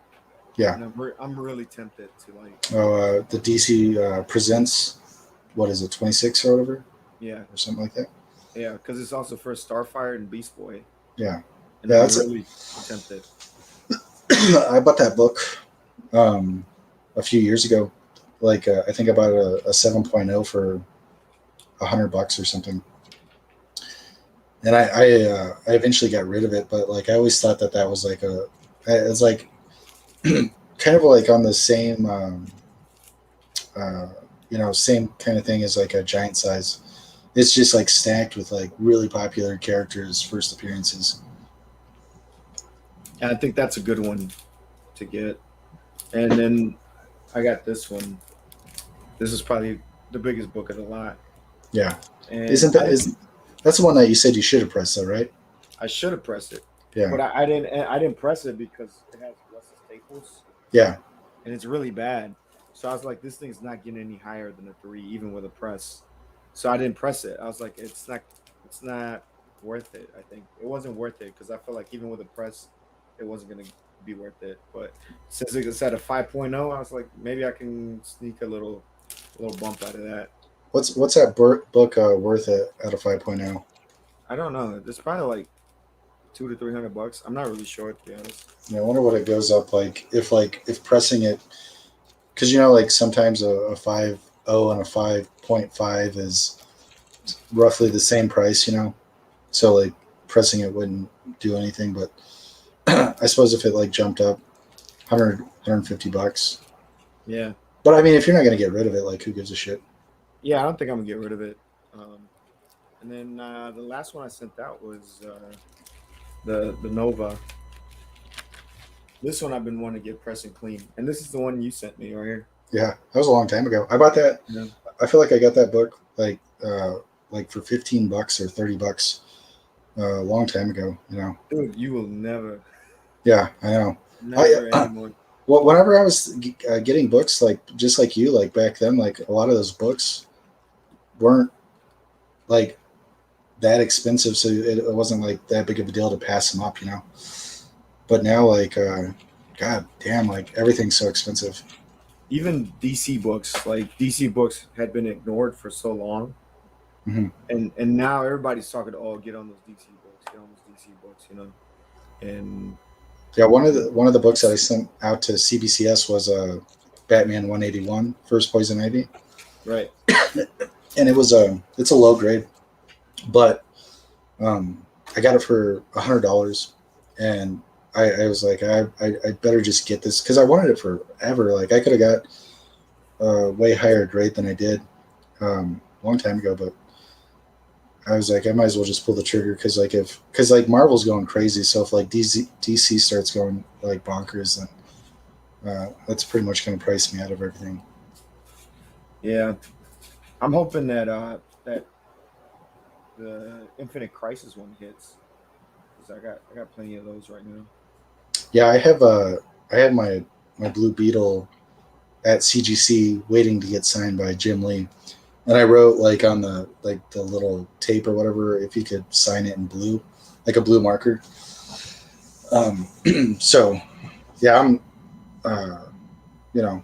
Speaker 2: Yeah.
Speaker 1: and I'm really tempted to like,
Speaker 2: The DC presents what is it 26 or whatever
Speaker 1: yeah,
Speaker 2: or something like that.
Speaker 1: yeah, because it's also first Starfire and Beast Boy,
Speaker 2: Yeah,
Speaker 1: and
Speaker 2: yeah.
Speaker 1: I'm
Speaker 2: That's
Speaker 1: really tempted.
Speaker 2: I bought that book um, a few years ago. Like I think I bought a 7.0 for $100 or something, and I eventually got rid of it. But like I always thought that that was like it's like kind of like on the same uh, same kind of thing as like a giant size. It's just like stacked with like really popular characters' first appearances.
Speaker 1: And I think that's a good one to get. And then I got this one. This is probably the biggest book of the lot,
Speaker 2: Yeah,
Speaker 1: and
Speaker 2: isn't that is that's the one that you said you should have pressed though, right?
Speaker 1: I should have pressed it,
Speaker 2: Yeah,
Speaker 1: but I didn't. I didn't press it because it has Wesley Staples,
Speaker 2: yeah,
Speaker 1: and it's really bad. So I was like, this thing's not getting any higher than a 3, even with a press. So I didn't press it. I was like, it's not worth it. I think it wasn't worth it because I felt like even with a press, it wasn't gonna be worth it. But since it's at a 5.0, I was like, maybe I can sneak a little bump out of that.
Speaker 2: what's that book worth it out of 5.0?
Speaker 1: I don't know. It's probably like 200 to 300 bucks. I'm not really sure to be honest.
Speaker 2: Yeah, I wonder what it goes up like if pressing it because you know like sometimes a 5.0 and a 5.5 is roughly the same price, you know. So like pressing it wouldn't do anything, but I suppose if it like jumped up 100 $150.
Speaker 1: Yeah,
Speaker 2: But I mean, if you're not gonna get rid of it, like who gives a shit?
Speaker 1: yeah. I don't think I'm gonna get rid of it. And then the last one I sent out was the Nova. This one I've been wanting to get press and clean, and this is the one you sent me right here.
Speaker 2: Yeah, that was a long time ago. I bought that.
Speaker 1: Yeah,
Speaker 2: I feel like I got that book like for $15 or $30 a long time ago. You know.
Speaker 1: dude, you will never,
Speaker 2: Yeah, I know. I
Speaker 1: never anymore.
Speaker 2: well, whenever I was getting books, like just like you, like back then, like a lot of those books weren't like that expensive, so it wasn't like that big of a deal to pass them up, you know. But now, like, god damn, like everything's so expensive.
Speaker 1: Even DC books, like DC books, had been ignored for so long,
Speaker 2: Hmm.
Speaker 1: and now everybody's talking to, oh, get on those DC books, get on those DC books, and
Speaker 2: Yeah, one of the books that I
Speaker 1: it's
Speaker 2: sent out to CBCS was Batman 181, First Poison Ivy,
Speaker 1: right.
Speaker 2: and it's a low grade, but um, I got it for $100, and I was like, I better just get this because I wanted it forever. Like I could have got a way higher grade than I did a long time ago, but I was like, I might as well just pull the trigger because like Marvel's going crazy, so if like DC starts going like bonkers, then that's pretty much going to price me out of everything.
Speaker 1: Yeah, I'm hoping that the Infinite Crisis one hits because I got plenty of those right now.
Speaker 2: Yeah, I have my Blue Beetle at CGC waiting to get signed by Jim Lee. And I wrote like on the little tape or whatever if he could sign it in blue, like a blue marker. So yeah, I'm you know,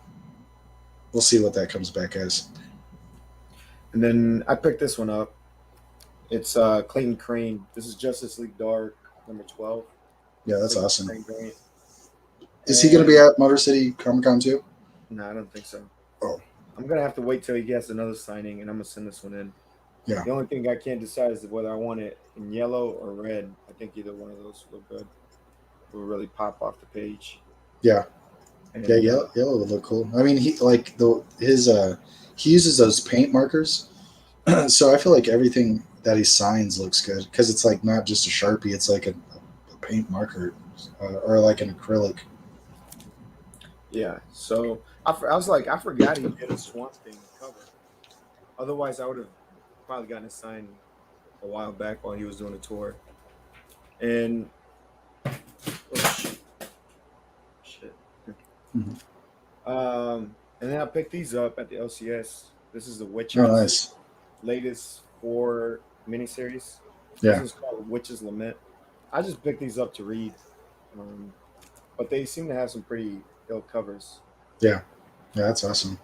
Speaker 2: we'll see what that comes back as.
Speaker 1: And then I picked this one up. It's Clayton Crane. This is Justice League Dark number 12.
Speaker 2: Yeah, that's
Speaker 1: Clayton
Speaker 2: awesome.
Speaker 1: Crane variant.
Speaker 2: Is he going to be
Speaker 1: And
Speaker 2: at Motor City Comic Con too?
Speaker 1: no, I don't think so.
Speaker 2: Oh,
Speaker 1: I'm gonna have to wait till he gets another signing, and I'm gonna send this one in.
Speaker 2: yeah,
Speaker 1: The only thing I can't decide is whether I want it in yellow or red. I think either one of those will look good. Will really pop off the page.
Speaker 2: yeah, yeah.
Speaker 1: And
Speaker 2: Yellow would look cool. I mean, he like he uses those paint markers, so I feel like everything that he signs looks good because it's like not just a Sharpie; it's like a paint marker or like an acrylic.
Speaker 1: yeah, so I was like, I forgot he did a Swamp Thing cover. Otherwise, I would have probably gotten a sign a while back while he was doing a tour. And oh, shit.
Speaker 2: Mhm.
Speaker 1: And then I picked these up at the LCS. This is the
Speaker 2: Oh,
Speaker 1: Witcher's
Speaker 2: nice.
Speaker 1: latest 4 miniseries. This
Speaker 2: Yeah,
Speaker 1: is called Witch's Lament. I just picked these up to read, but they seem to have some pretty ill covers.
Speaker 2: yeah, yeah. That's awesome.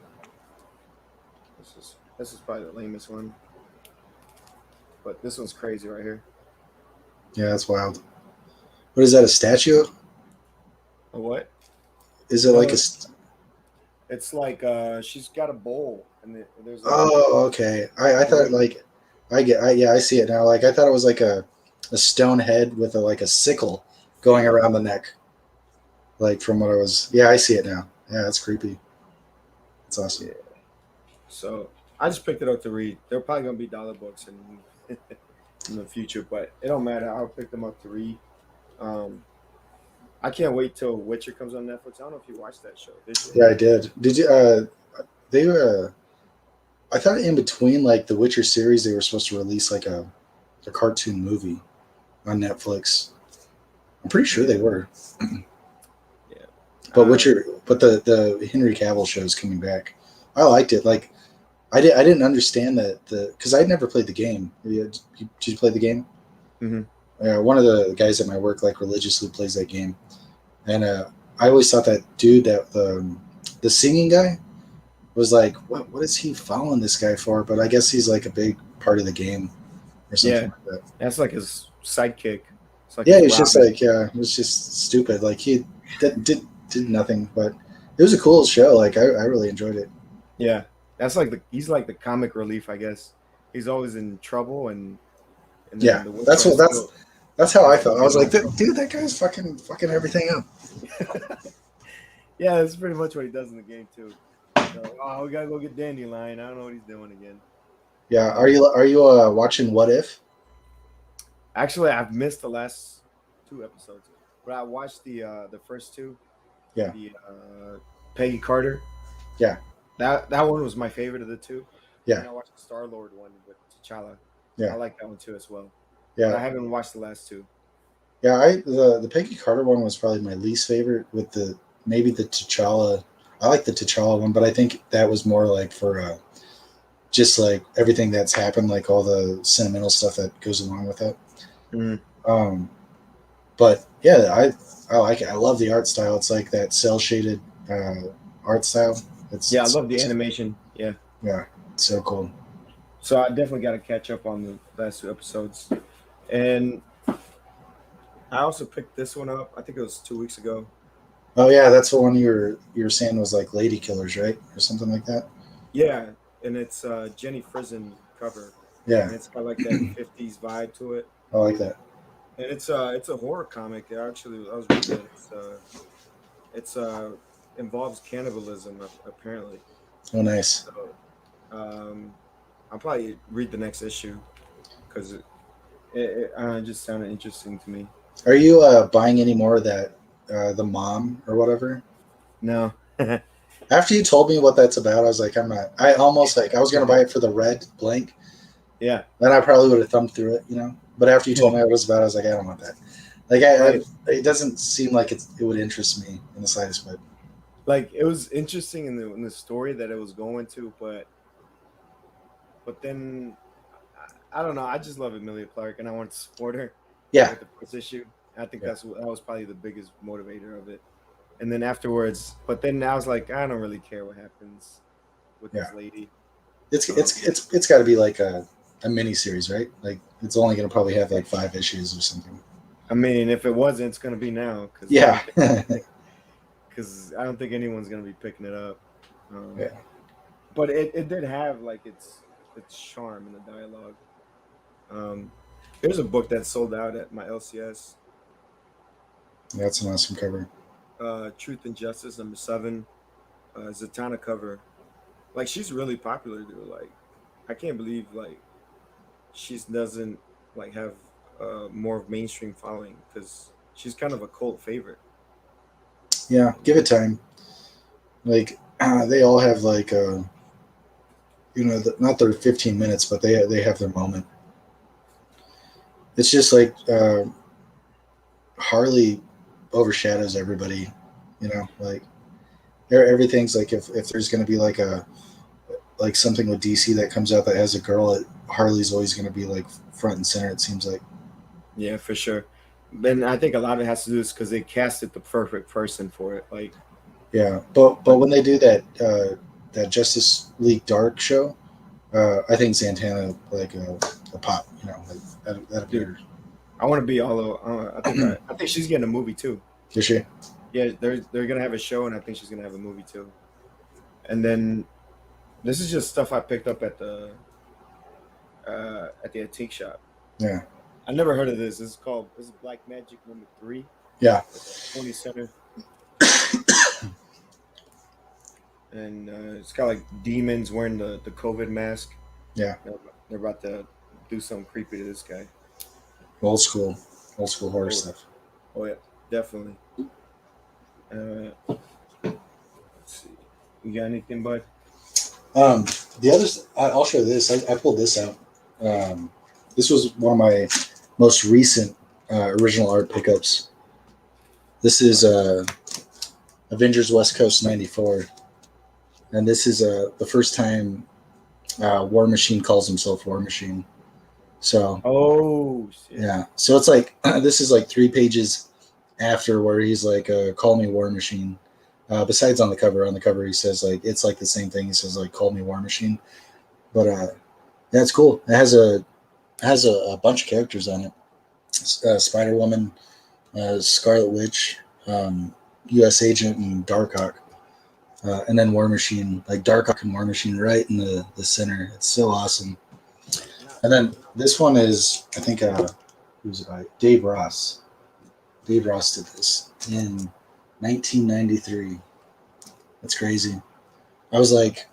Speaker 1: This is probably the lamest one, but this one's crazy right here.
Speaker 2: Yeah, that's wild. What is that? A statue?
Speaker 1: A what?
Speaker 2: Is it
Speaker 1: No,
Speaker 2: like a?
Speaker 1: it's like she's got a bowl and there's like
Speaker 2: Oh, okay. I thought
Speaker 1: wood.
Speaker 2: like yeah, I see it now. Like I thought it was like a stone head with a like a sickle going
Speaker 1: Yeah,
Speaker 2: around the neck. Like from what I was, yeah, I see it now. Yeah, that's creepy. That's awesome.
Speaker 1: yeah. So I just picked it up to read. They're probably gonna be dollar books in the future, but it don't matter. I'll pick them up to read. Um, I can't wait till Witcher comes on Netflix. I don't know if you watched that show. Did you?
Speaker 2: Yeah, I did. Did you? They were. I thought in between like the Witcher series, they were supposed to release like a cartoon movie on Netflix. I'm pretty sure
Speaker 1: Yeah,
Speaker 2: they were.
Speaker 1: yeah.
Speaker 2: But Witcher, but the Henry Cavill show is coming back. I liked it. Like I didn't understand that because I'd never played the game. Did you play the game?
Speaker 1: hmm
Speaker 2: One of the guys at my work like religiously plays that game, and I always thought that dude that the singing guy was like, what is he following this guy for? But I guess he's like a big part of the game or something
Speaker 1: Yeah,
Speaker 2: like that.
Speaker 1: that's like his sidekick. It's like
Speaker 2: Yeah,
Speaker 1: his
Speaker 2: he's just
Speaker 1: Robin.
Speaker 2: like it was just stupid. Like he did nothing, but it was a cool show. Like I really enjoyed it.
Speaker 1: Yeah, that's like he's like the comic relief, I guess. He's always in trouble, and then
Speaker 2: Yeah,
Speaker 1: the Witcher
Speaker 2: that's how
Speaker 1: has
Speaker 2: I
Speaker 1: to go
Speaker 2: felt. I
Speaker 1: get
Speaker 2: was
Speaker 1: him
Speaker 2: like,
Speaker 1: in trouble.
Speaker 2: dude, that guy's fucking everything up.
Speaker 1: Yeah, that's pretty much what he does in the game too. So, oh, we gotta go get Dandelion. I don't know what he's doing again.
Speaker 2: Yeah,
Speaker 1: Um,
Speaker 2: are you watching What If?
Speaker 1: Actually, I've missed the last 2 episodes, but I watched the first two.
Speaker 2: Yeah,
Speaker 1: The Peggy Carter.
Speaker 2: yeah,
Speaker 1: That one was my favorite of the two. And
Speaker 2: yeah,
Speaker 1: then I watched the Star Lord one with T'Challa. I
Speaker 2: yeah,
Speaker 1: like that one too as well. But I
Speaker 2: yeah,
Speaker 1: haven't watched the last two.
Speaker 2: yeah. The Peggy Carter one was probably my least favorite. With the maybe the T'Challa, I like the T'Challa one, but I think that was more like for just like everything that's happened, like all the sentimental stuff that goes along with it.
Speaker 1: Mm.
Speaker 2: Um, but yeah, I like it. I love the art style. It's like that cell shaded art style.
Speaker 1: Yeah, I
Speaker 2: It's
Speaker 1: love the animation. Yeah.
Speaker 2: yeah, it's so cool.
Speaker 1: So I definitely got to catch up on the last 2 episodes. And I also picked this one up. I think it was 2 weeks ago.
Speaker 2: Oh yeah, that's the one you were saying was like Lady Killers, right, or something like that.
Speaker 1: Yeah, and it's Jenny Frison cover,
Speaker 2: Yeah,
Speaker 1: and it's got like that 50s vibe to it.
Speaker 2: I like that.
Speaker 1: And it's a horror comic. Actually, I was reading it. It's involves cannibalism apparently.
Speaker 2: Oh, nice.
Speaker 1: So I'll probably read the next issue because it just sounded interesting to me.
Speaker 2: Are you buying any more of that the mom or whatever?
Speaker 1: No.
Speaker 2: After you told me what that's about, I was like, I'm not. I almost like I was gonna buy it for the red blank.
Speaker 1: Yeah.
Speaker 2: Then I probably would have thumbed through it, you know. But after you told
Speaker 1: Yeah.
Speaker 2: me what it was about, I was like, I don't want that. Like,
Speaker 1: Right.
Speaker 2: it doesn't seem like it would interest me in the slightest bit.
Speaker 1: like it was interesting in the story that it was going to, but then I don't know. I just love Amelia Clark, and I want to support her
Speaker 2: Yeah,
Speaker 1: with the first issue. I think
Speaker 2: yeah,
Speaker 1: that was probably the biggest motivator of it. And then afterwards, but then I was like, I don't really care what happens with
Speaker 2: yeah.
Speaker 1: this lady.
Speaker 2: It's
Speaker 1: Um,
Speaker 2: it's it's it's got to be like a mini series, right? Like it's only going to probably have like 5 issues or something.
Speaker 1: I mean, if it wasn't, it's gonna be now because
Speaker 2: Yeah,
Speaker 1: I don't think anyone's gonna be picking it up.
Speaker 2: yeah.
Speaker 1: But it did have like its charm in the dialogue. Um, there's a book that sold out at my LCS.
Speaker 2: That's an awesome cover.
Speaker 1: Truth and Justice #7. Zatanna cover. Like she's really popular, dude. Like I can't believe like she doesn't like have more of mainstream following because she's kind of a cult favorite.
Speaker 2: Yeah, give it time. Like they all have like not their 15 minutes, but they have their moment. It's just like Harley overshadows everybody. Like everything's like if there's going to be like something with DC that comes out that has a girl, Harley's always going to be like front and center. It seems like.
Speaker 1: Yeah, for sure. And I think a lot of it has to do is because they casted the perfect person for it.
Speaker 2: Yeah, but
Speaker 1: Like
Speaker 2: when they do that Justice League Dark show, I think Santana like a pop. Like that'd be
Speaker 1: dude,
Speaker 2: her.
Speaker 1: I want to be all over. I think she's getting a movie too.
Speaker 2: Is she?
Speaker 1: Yeah, they're gonna have a show, and I think she's gonna have a movie too. And then this is just stuff I picked up at the antique shop.
Speaker 2: Yeah,
Speaker 1: I never heard of this. This is Black Magic #3
Speaker 2: yeah,
Speaker 1: at the Pony Center, and it's got like demons wearing the COVID mask.
Speaker 2: yeah.
Speaker 1: They're about to do something creepy to this guy.
Speaker 2: Old school, old school horror
Speaker 1: Oh,
Speaker 2: stuff.
Speaker 1: oh yeah, definitely. Let's see. You got anything, bud?
Speaker 2: Um, the others, I'll show this. I pulled this out. This was one of my most recent original art pickups. This is Avengers West Coast '94, and this is the first time War Machine calls himself War Machine. So
Speaker 1: Oh shit!
Speaker 2: yeah, so it's like this is like 3 pages after where he's like, "Call me War Machine." Besides on the cover he says like it's like the same thing. He says like, "Call me War Machine," but yeah, it's cool. It has a bunch of characters on it. Spider Woman, Scarlet Witch, U.S. Agent, and Darkhawk, and then War Machine, like Darkhawk and War Machine, right in the center. It's so awesome.
Speaker 1: Not
Speaker 2: And then this one is, I think, who's it by? Dave Ross. Dave Ross did this in 1993. That's crazy. I was like,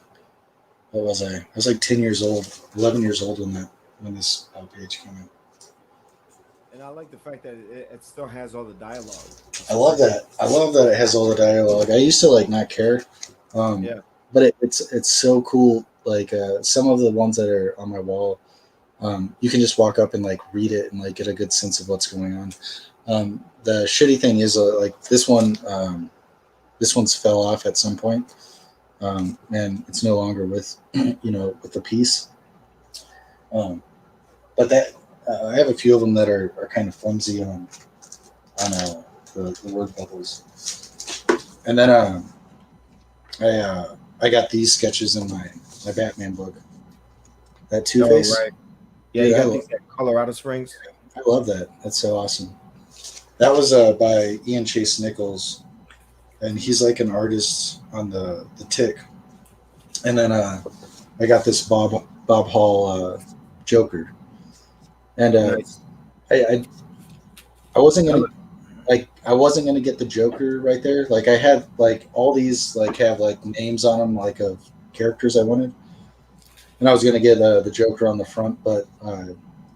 Speaker 2: what was I? I was like 10 years old, 11 years old when this page came out.
Speaker 1: and I like the fact that it still has all the dialogue.
Speaker 2: I love that. I love that it has all the dialogue. I used to like not care, um,
Speaker 1: Yeah,
Speaker 2: but it's so cool. Like some of the ones that are on my wall, you can just walk up and like read it and like get a good sense of what's going on. The shitty thing is like this one, this one's fell off at some point, and it's no longer with with the piece. Um, but that I have a few of them that are kind of flimsy on the word bubbles. And then I got these sketches in my Batman book. That Two
Speaker 1: oh
Speaker 2: Face,
Speaker 1: right. Yeah,
Speaker 2: dude,
Speaker 1: you got these at Colorado Springs.
Speaker 2: I love that. That's so awesome. That was by Ian Chase Nichols, and he's like an artist on the Tick. And then I got this Bob Hall Joker, and
Speaker 1: Nice.
Speaker 2: I I wasn't
Speaker 1: That
Speaker 2: gonna
Speaker 1: look,
Speaker 2: I wasn't gonna get the Joker right there. Like I had like all these like have like names on them like of characters I wanted, and I was gonna get the Joker on the front, but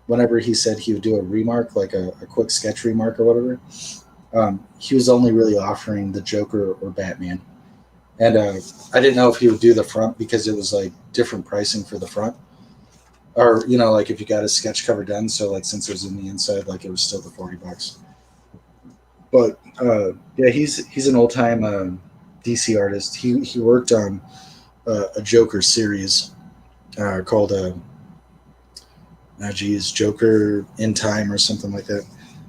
Speaker 2: whenever he said he would do a remark, like a quick sketch remark or whatever, he was only really offering the Joker or Batman, and I didn't know if he would do the front because it was like different pricing for the front, or like if you got a sketch cover done. So like since it was in the inside, like it was still the $40. But yeah, he's an old time. DC artist. He worked on a Joker series called geez, Joker in Time or something like that.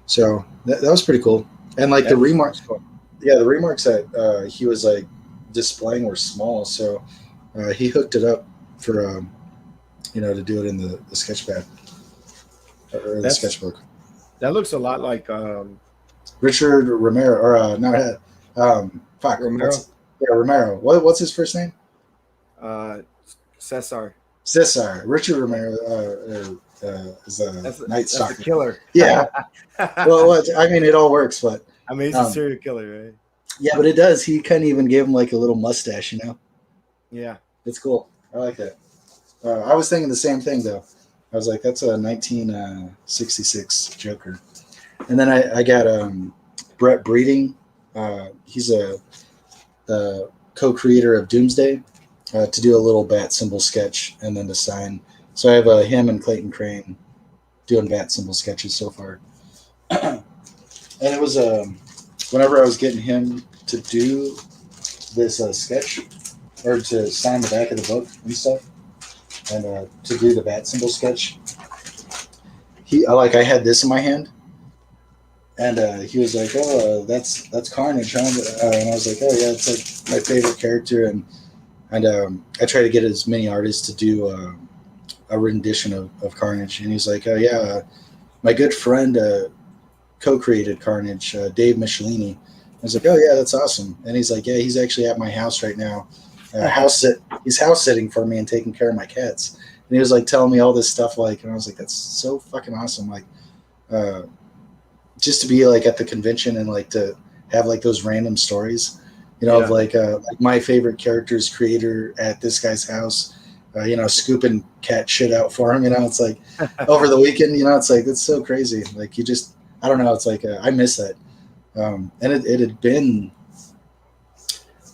Speaker 2: So that was pretty cool. And like the
Speaker 1: That
Speaker 2: remark,
Speaker 1: sounds cool.
Speaker 2: yeah, the remarks that he was like displaying were small, so he hooked it up for to do it in the sketchpad or the
Speaker 1: That's
Speaker 2: sketchbook.
Speaker 1: that looks a lot like
Speaker 2: Richard Romero or not fuck
Speaker 1: Romero,
Speaker 2: what's yeah Romero. What's his first name?
Speaker 1: uh, Cesar.
Speaker 2: Cesar. Richard Romero is a
Speaker 1: That's
Speaker 2: Night
Speaker 1: that's a
Speaker 2: Stalker.
Speaker 1: killer.
Speaker 2: Yeah. Well, what I mean, it all works, but
Speaker 1: I mean, he's a
Speaker 2: um,
Speaker 1: serial killer, right?
Speaker 2: yeah, but it does. He kind of even gave him like a little mustache.
Speaker 1: Yeah.
Speaker 2: It's cool. I like that. I was thinking the same thing though. I was like, that's a 1966 Joker. And then I got Brett Breeding. He's the co-creator of Doomsday to do a little bat symbol sketch and then to sign. So I have him and Clayton Crane doing bat symbol sketches so far. And it was whenever I was getting him to do this sketch or to sign the back of the book and stuff, and to do the bat symbol sketch, I had this in my hand, and he was like, "Oh, that's Carnage, huh?" And I was like, "Oh yeah, it's like my favorite character." And I try to get as many artists to do a rendition of Carnage, and he's like, "Oh yeah, my good friend co-created Carnage, Dave Michelini." I was like, "Oh yeah, that's awesome." And he's like, "Yeah, he's actually at my house right now. He's house sitting for me and taking care of my cats." And he was like telling me all this stuff, like, and I was like, "That's so fucking awesome!" Like, uh, just to be like at the convention and like to have like those random stories, of
Speaker 1: Yeah.
Speaker 2: like my favorite character's creator at this guy's house, scooping cat shit out for him. It's like over the weekend. It's like it's so crazy. Like you just, I don't know. It's like I miss that. And it had been,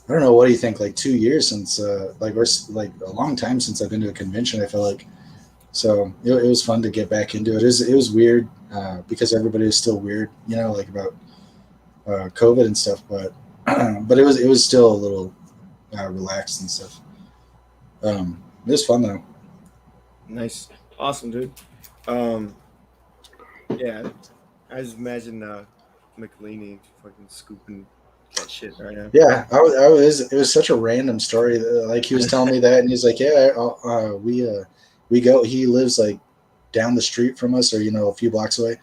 Speaker 2: I don't know, what do you think, like 2 years since or like a long time since I've been to a convention. I feel like so it was fun to get back into it. It was weird because everybody was still weird, like about COVID and stuff. But but it was still a little relaxed and stuff. It was fun though.
Speaker 1: Nice. Awesome, dude. Um, yeah. I just imagine McLeany fucking scooping that shit right now.
Speaker 2: Yeah, I was. It was such a random story. Like he was telling me that, and he's like, "Yeah, we go." He lives like down the street from us, or a few blocks away,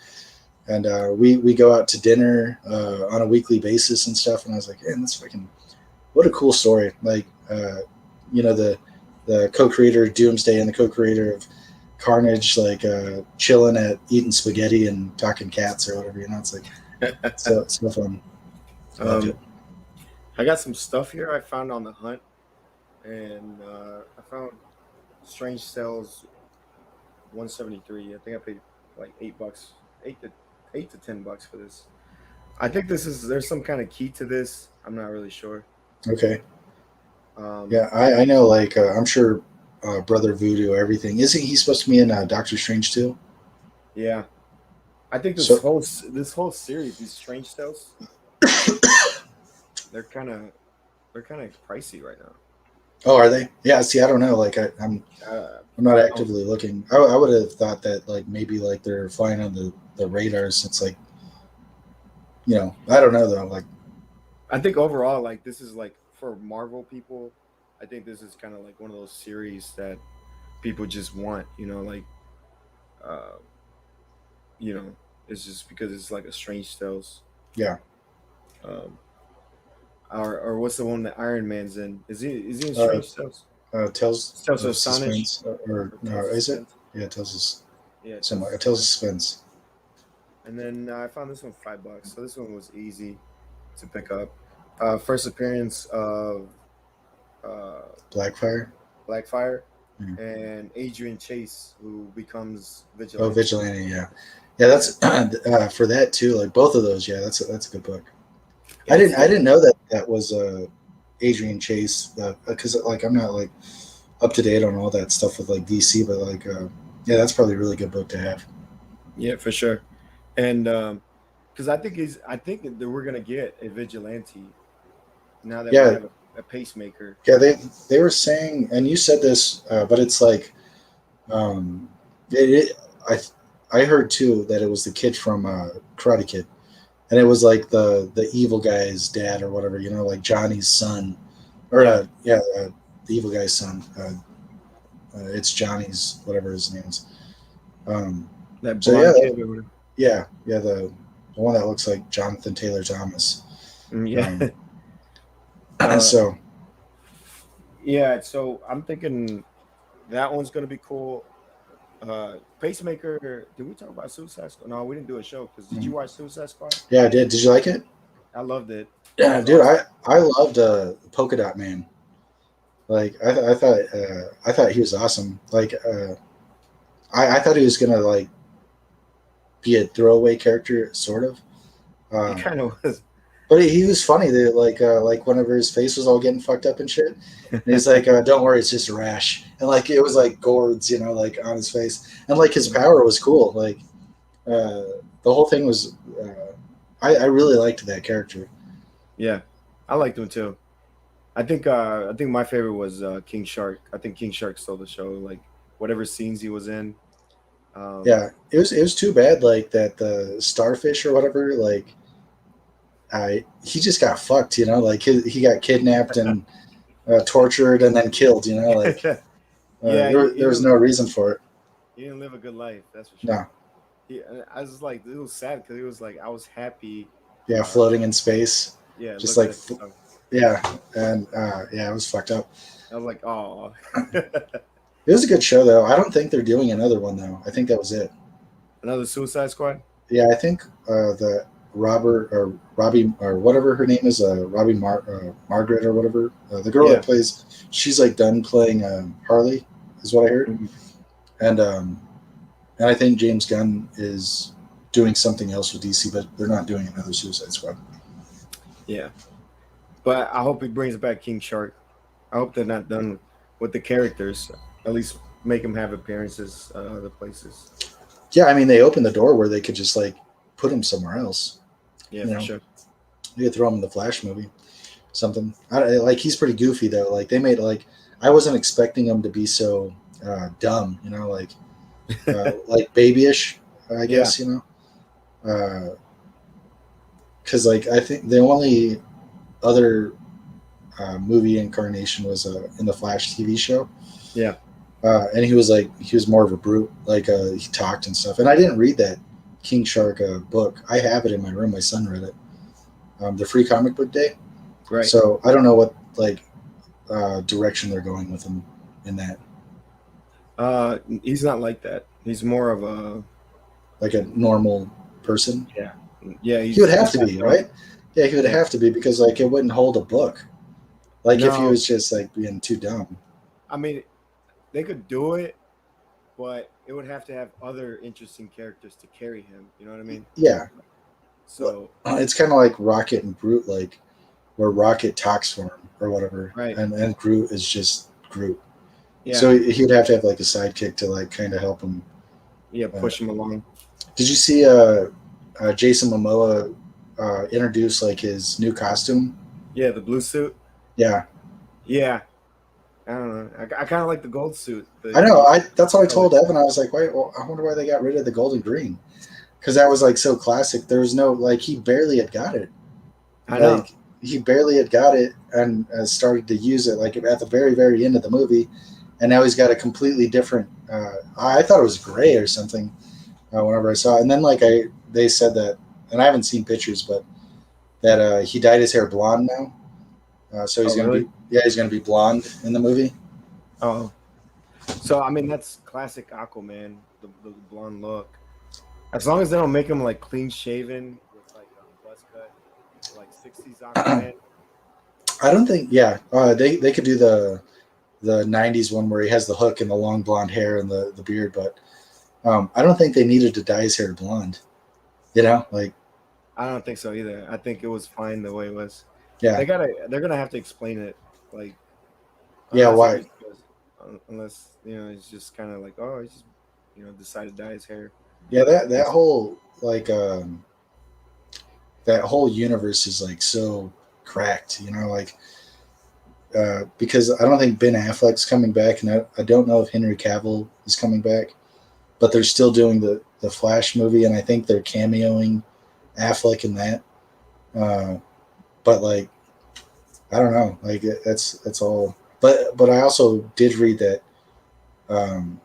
Speaker 2: and we go out to dinner on a weekly basis and stuff. And I was like, "Man, that's fucking what a cool story!" Like, the co-creator of Doomsday and the co-creator of Carnage, like chilling at eating spaghetti and talking cats or whatever. It's like so fun. I loved it.
Speaker 1: um, I got some stuff here I found on the hunt, and I found Strange Cells 173. I think I paid like $8, 8 to $10 for this. I think there's some kind of key to this. I'm not really sure.
Speaker 2: Okay.
Speaker 1: Um,
Speaker 2: Yeah, I know. Like, I'm sure Brother Voodoo, everything. Isn't he supposed to be in Doctor Strange too?
Speaker 1: yeah, I think
Speaker 2: So,
Speaker 1: this whole series, these Strange Cells, they're kind of they're kind of pricey right now.
Speaker 2: oh, are they? Yeah. See, I don't know. Like, I'm not
Speaker 1: I don't.
Speaker 2: actively looking. I would have thought that like maybe like they're flying on the radars. It's like I don't know though. Like,
Speaker 1: I think overall, like this is like for Marvel people. I think this is kind of like one of those series that people just want. Uh, you know, it's just because it's like a Strange Tales.
Speaker 2: yeah.
Speaker 1: Um, or what's the one that Iron Man's in? Is he in
Speaker 2: Uh,
Speaker 1: Strange Tales?
Speaker 2: Tells
Speaker 1: Tales
Speaker 2: of
Speaker 1: of Astonish
Speaker 2: suspense, or
Speaker 1: or
Speaker 2: no?
Speaker 1: Tales of
Speaker 2: Is it?
Speaker 1: Suspense?
Speaker 2: Yeah, tells us
Speaker 1: Yeah, Tales of
Speaker 2: somewhere. It tells us
Speaker 1: Suspense.
Speaker 2: suspense.
Speaker 1: And then I found this one $5. So this one was easy to pick up. First appearance of uh,
Speaker 2: Blackfire.
Speaker 1: Blackfire
Speaker 2: Mm.
Speaker 1: and Adrian Chase, who becomes
Speaker 2: Oh,
Speaker 1: Vigilante.
Speaker 2: Vigilante. Yeah, yeah.
Speaker 1: Yeah,
Speaker 2: That's for that too. Like both of those. Yeah, that's a good book. I
Speaker 1: yeah,
Speaker 2: didn't
Speaker 1: it's
Speaker 2: I
Speaker 1: like
Speaker 2: didn't know that was Adrian Chase because like I'm not like up to date on all that stuff with like DC, but like yeah, that's probably a really good book to have.
Speaker 1: yeah, for sure. And because I think that we're gonna get a Vigilante now that we
Speaker 2: Yeah,
Speaker 1: have a pacemaker.
Speaker 2: yeah. They were saying, and you said this, but it's like, um, it I heard too that it was the kid from Karate Kid, and it was like the evil guy's dad or whatever, like Johnny's son, or
Speaker 1: Yeah,
Speaker 2: the evil guy's son. It's Johnny's whatever his name is. Um,
Speaker 1: that
Speaker 2: so yeah,
Speaker 1: blonde kid or whatever.
Speaker 2: yeah, the one that looks like Jonathan Taylor Thomas.
Speaker 1: Yeah.
Speaker 2: Um,
Speaker 1: uh,
Speaker 2: so
Speaker 1: yeah. So I'm thinking that one's gonna be cool. Pacemaker. Did we talk about Suicide Squad? No, we didn't do a show. Because did you
Speaker 2: mm,
Speaker 1: watch Suicide Squad?
Speaker 2: yeah, I did. Did you like it?
Speaker 1: I loved it. It
Speaker 2: Yeah,
Speaker 1: was
Speaker 2: dude,
Speaker 1: awesome.
Speaker 2: I loved Polka Dot Man. Like I thought he was awesome. Like I thought he was gonna like be a throwaway character, sort of.
Speaker 1: He
Speaker 2: Uh,
Speaker 1: kind of was.
Speaker 2: but he was funny. Like whenever his face was all getting fucked up and shit, and he's like, "Don't worry, it's just a rash." And like it was like gourds, like on his face, and like his power was cool. Like the whole thing was. I really liked that character.
Speaker 1: Yeah, I liked him too. I think my favorite was King Shark. I think King Shark stole the show. Like whatever scenes he was in. Um,
Speaker 2: Yeah, it was too bad like that the starfish or whatever like I he just got fucked, like he got kidnapped and tortured and then killed, like
Speaker 1: yeah,
Speaker 2: there was no reason for it.
Speaker 1: he didn't live a good life. That's for sure.
Speaker 2: No,
Speaker 1: I was like, it was sad because it was like I was happy.
Speaker 2: yeah,
Speaker 1: Uh,
Speaker 2: floating in space,
Speaker 1: yeah,
Speaker 2: just
Speaker 1: looking
Speaker 2: like
Speaker 1: at the stuff.
Speaker 2: yeah, and yeah, it was fucked up.
Speaker 1: I was like, oh,
Speaker 2: It was a good show though. I don't think they're doing another one though. I think that was it.
Speaker 1: another Suicide Squad.
Speaker 2: Yeah, I think the Robert or Robbie or whatever her name is, Margaret or whatever, the girl that
Speaker 1: Yeah.
Speaker 2: plays, she's like done playing Harley, is what I heard,
Speaker 1: Mhm.
Speaker 2: and and I think James Gunn is doing something else with DC, but they're not doing another Suicide Squad.
Speaker 1: Yeah, but I hope he brings back King Shark. I hope they're not done with the characters. At least make them have appearances other places.
Speaker 2: Yeah, I mean they opened the door where they could just like put him somewhere else.
Speaker 1: Yeah,
Speaker 2: You
Speaker 1: for
Speaker 2: know,
Speaker 1: sure.
Speaker 2: you could throw him in the Flash movie, something. Like he's pretty goofy though. Like they made like I wasn't expecting him to be so dumb. Like babyish, I
Speaker 1: Yeah.
Speaker 2: guess. Because like I think the only other movie incarnation was in the Flash TV show,
Speaker 1: Yeah.
Speaker 2: and he was more of a brute, like he talked and stuff. And I didn't read that King Shark book. I have it in my room. My son read it. The free comic book day.
Speaker 1: Right.
Speaker 2: So I don't know what like direction they're going with him in that.
Speaker 1: He's not like that. He's more of a
Speaker 2: Like a normal person,
Speaker 1: yeah. Yeah,
Speaker 2: he would have
Speaker 1: he's
Speaker 2: to
Speaker 1: not
Speaker 2: be
Speaker 1: dumb.
Speaker 2: right. Yeah, he would
Speaker 1: Yeah.
Speaker 2: have to be because like it wouldn't hold a book. Like if he
Speaker 1: No,
Speaker 2: was just like being too dumb.
Speaker 1: I mean they could do it, but it would have to have other interesting characters to carry him. You know what I mean?
Speaker 2: Yeah,
Speaker 1: So
Speaker 2: it's kind of like Rocket and Groot, like where Rocket talks for him or whatever,
Speaker 1: right.
Speaker 2: and Groot is just Groot.
Speaker 1: Yeah.
Speaker 2: So he would have to have like a sidekick to like kind of help him.
Speaker 1: Yeah.
Speaker 2: Uh,
Speaker 1: Push him along.
Speaker 2: did you see Jason Momoa introduce like his new costume?
Speaker 1: Yeah. The blue suit.
Speaker 2: Yeah,
Speaker 1: Yeah. I don't know. I kind of like the gold suit.
Speaker 2: I know.
Speaker 1: The
Speaker 2: That's what I
Speaker 1: color.
Speaker 2: told Evan. I was like, why? Well, I wonder why they got rid of the gold and green because that was like so classic. There was no like he barely had got it.
Speaker 1: I know.
Speaker 2: Like he barely had got it and started to use it like at the very end of the movie, and now he's got a completely different. I thought it was gray or something whenever I saw it, and then like they said that, and I haven't seen pictures, but that he dyed his hair blonde now, so
Speaker 1: Oh
Speaker 2: he's gonna
Speaker 1: really?
Speaker 2: be he's gonna be blonde in the movie.
Speaker 1: Oh. So I mean that's classic Aquaman, the blonde look. As long as they don't make him like clean shaven with like a buzz cut, like '60s Aquaman.
Speaker 2: I don't think they could do the '90s one where he has the hook and the long blonde hair and the beard, but I don't think they needed to dye his hair blonde. Like
Speaker 1: I don't think so either. I think it was fine the way it was.
Speaker 2: yeah,
Speaker 1: They're gonna have to explain it, like
Speaker 2: yeah.
Speaker 1: unless it
Speaker 2: Why?
Speaker 1: was just, unless it's just kind of like oh he just decided to dye his hair.
Speaker 2: Yeah,
Speaker 1: I
Speaker 2: that
Speaker 1: guess
Speaker 2: whole like that whole universe is like so. cracked, like because I don't think Ben Affleck's coming back, and I don't know if Henry Cavill is coming back, but they're still doing the Flash movie, and I think they're cameoing Affleck in that. Uh, but like, I don't know, like that's all. But I also did read that um,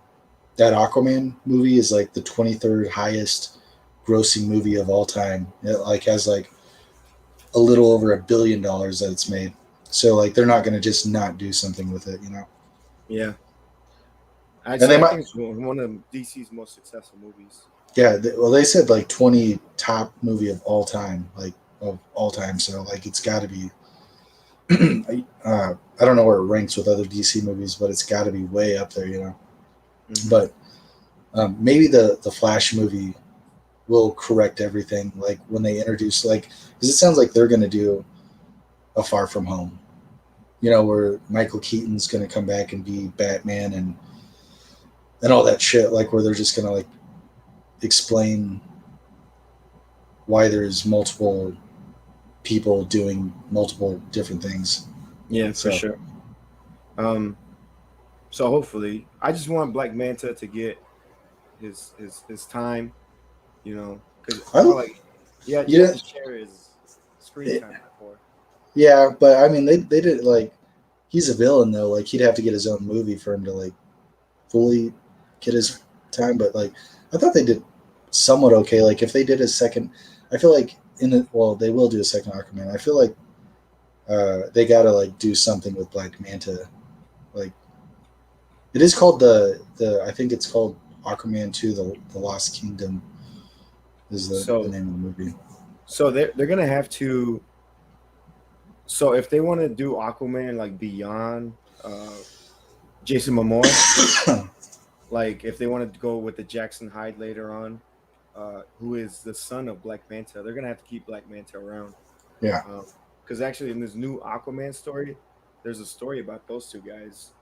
Speaker 2: that Aquaman movie is like the 23rd highest grossing movie of all time. It like has like a little over $1 billion that it's made. So like they're not going to just not do something with it.
Speaker 1: Yeah,
Speaker 2: And they
Speaker 1: I
Speaker 2: might,
Speaker 1: think it's one of DC's most successful movies.
Speaker 2: yeah. Well, they said like 20 top movie of all time, like of all time. So like it's got to be. I don't know where it ranks with other DC movies, but it's got to be way up there.
Speaker 1: Hmm.
Speaker 2: But maybe the Flash movie will correct everything. Like when they introduce, like, because it sounds like they're going to do a Far From Home, where Michael Keaton's going to come back and be Batman and all that shit. Like where they're just going to like explain why there's multiple people doing multiple different things.
Speaker 1: Yeah, for
Speaker 2: So
Speaker 1: sure. Um, so hopefully, I just want Black Manta to get his time, because I feel
Speaker 2: I,
Speaker 1: like he had
Speaker 2: yeah,
Speaker 1: to share his screen time before.
Speaker 2: yeah, but I mean they did like he's a villain though. Like he'd have to get his own movie for him to like fully get his time. But like I thought they did somewhat okay. Like if they did a second, I feel like they will do a second Aquaman. I feel like they gotta like do something with Black Manta. Like it is called the I think it's called Aquaman 2, the Lost Kingdom is the
Speaker 1: So
Speaker 2: name of the movie.
Speaker 1: they're gonna have to. So if they want to do Aquaman like beyond Jason Momoa, like if they want to go with the Jackson Hyde later on, who is the son of Black Manta, they're gonna have to keep Black Manta around.
Speaker 2: Yeah.
Speaker 1: Because actually, in this new Aquaman story, there's a story about those two guys.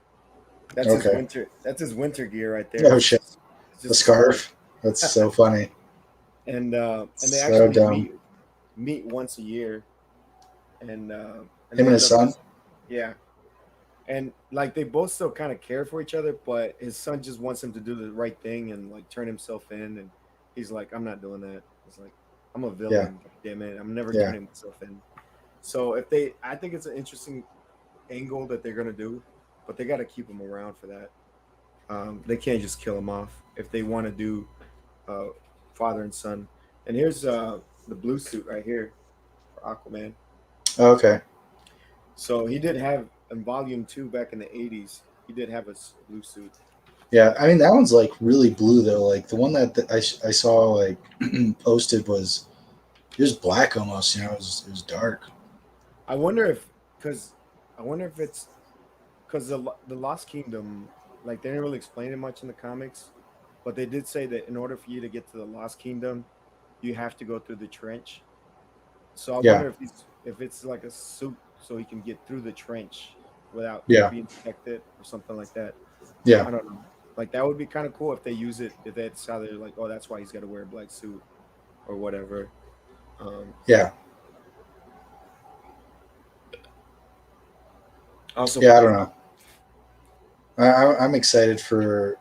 Speaker 1: That's his
Speaker 2: Okay.
Speaker 1: winter. That's his winter gear right there.
Speaker 2: Oh shit.
Speaker 1: It's
Speaker 2: The
Speaker 1: just a scarf,
Speaker 2: scarf. That's so funny.
Speaker 1: and they
Speaker 2: So
Speaker 1: actually
Speaker 2: dumb.
Speaker 1: meet once a year, and
Speaker 2: Him
Speaker 1: they
Speaker 2: and
Speaker 1: end
Speaker 2: his
Speaker 1: up
Speaker 2: son.
Speaker 1: just yeah, and like they both still kind of care for each other, but his son just wants him to do the right thing and like turn himself in, and he's like, I'm not doing that. It's like I'm a
Speaker 2: Yeah.
Speaker 1: villain, damn it, I'm never
Speaker 2: Yeah.
Speaker 1: turning myself in. So I think it's an interesting angle that they're gonna do, but they got to keep him around for that. They can't just kill him off if they want to do uh, father and son. And here's the blue suit right here for Aquaman.
Speaker 2: Okay.
Speaker 1: So he did have in Volume Two back in the '80s. He did have a blue suit.
Speaker 2: Yeah. I mean that one's like really blue though. Like the one I saw like posted was it was black almost. It was dark.
Speaker 1: I wonder if because I wonder if it's because the Lost Kingdom, like they didn't really explain it much in the comics, but they did say that in order for you to get to the Lost Kingdom, you have to go through the trench. So I
Speaker 2: Yeah.
Speaker 1: wonder if it's like a suit so he can get through the trench without
Speaker 2: Yeah.
Speaker 1: being detected or something like that.
Speaker 2: Yeah.
Speaker 1: I don't know. Like that would be kind of cool if they use it if they decide they're like, oh, that's why he's got to wear a black suit or whatever. Um,
Speaker 2: Yeah.
Speaker 1: also,
Speaker 2: Yeah. I don't know. I'm excited for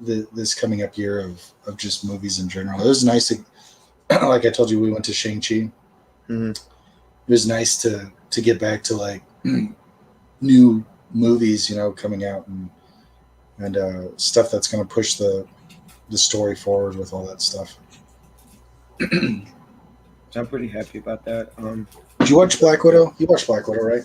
Speaker 2: this coming up year of just movies in general. It was nice to, like I told you, we went to Shang-Chi.
Speaker 1: mhm.
Speaker 2: It was nice to get back to like new movies, coming out and stuff that's going to push the story forward with all that stuff. Did
Speaker 1: So I'm pretty happy about that.
Speaker 2: you watch Black
Speaker 1: Yeah,
Speaker 2: Widow? You watched Black Widow, right?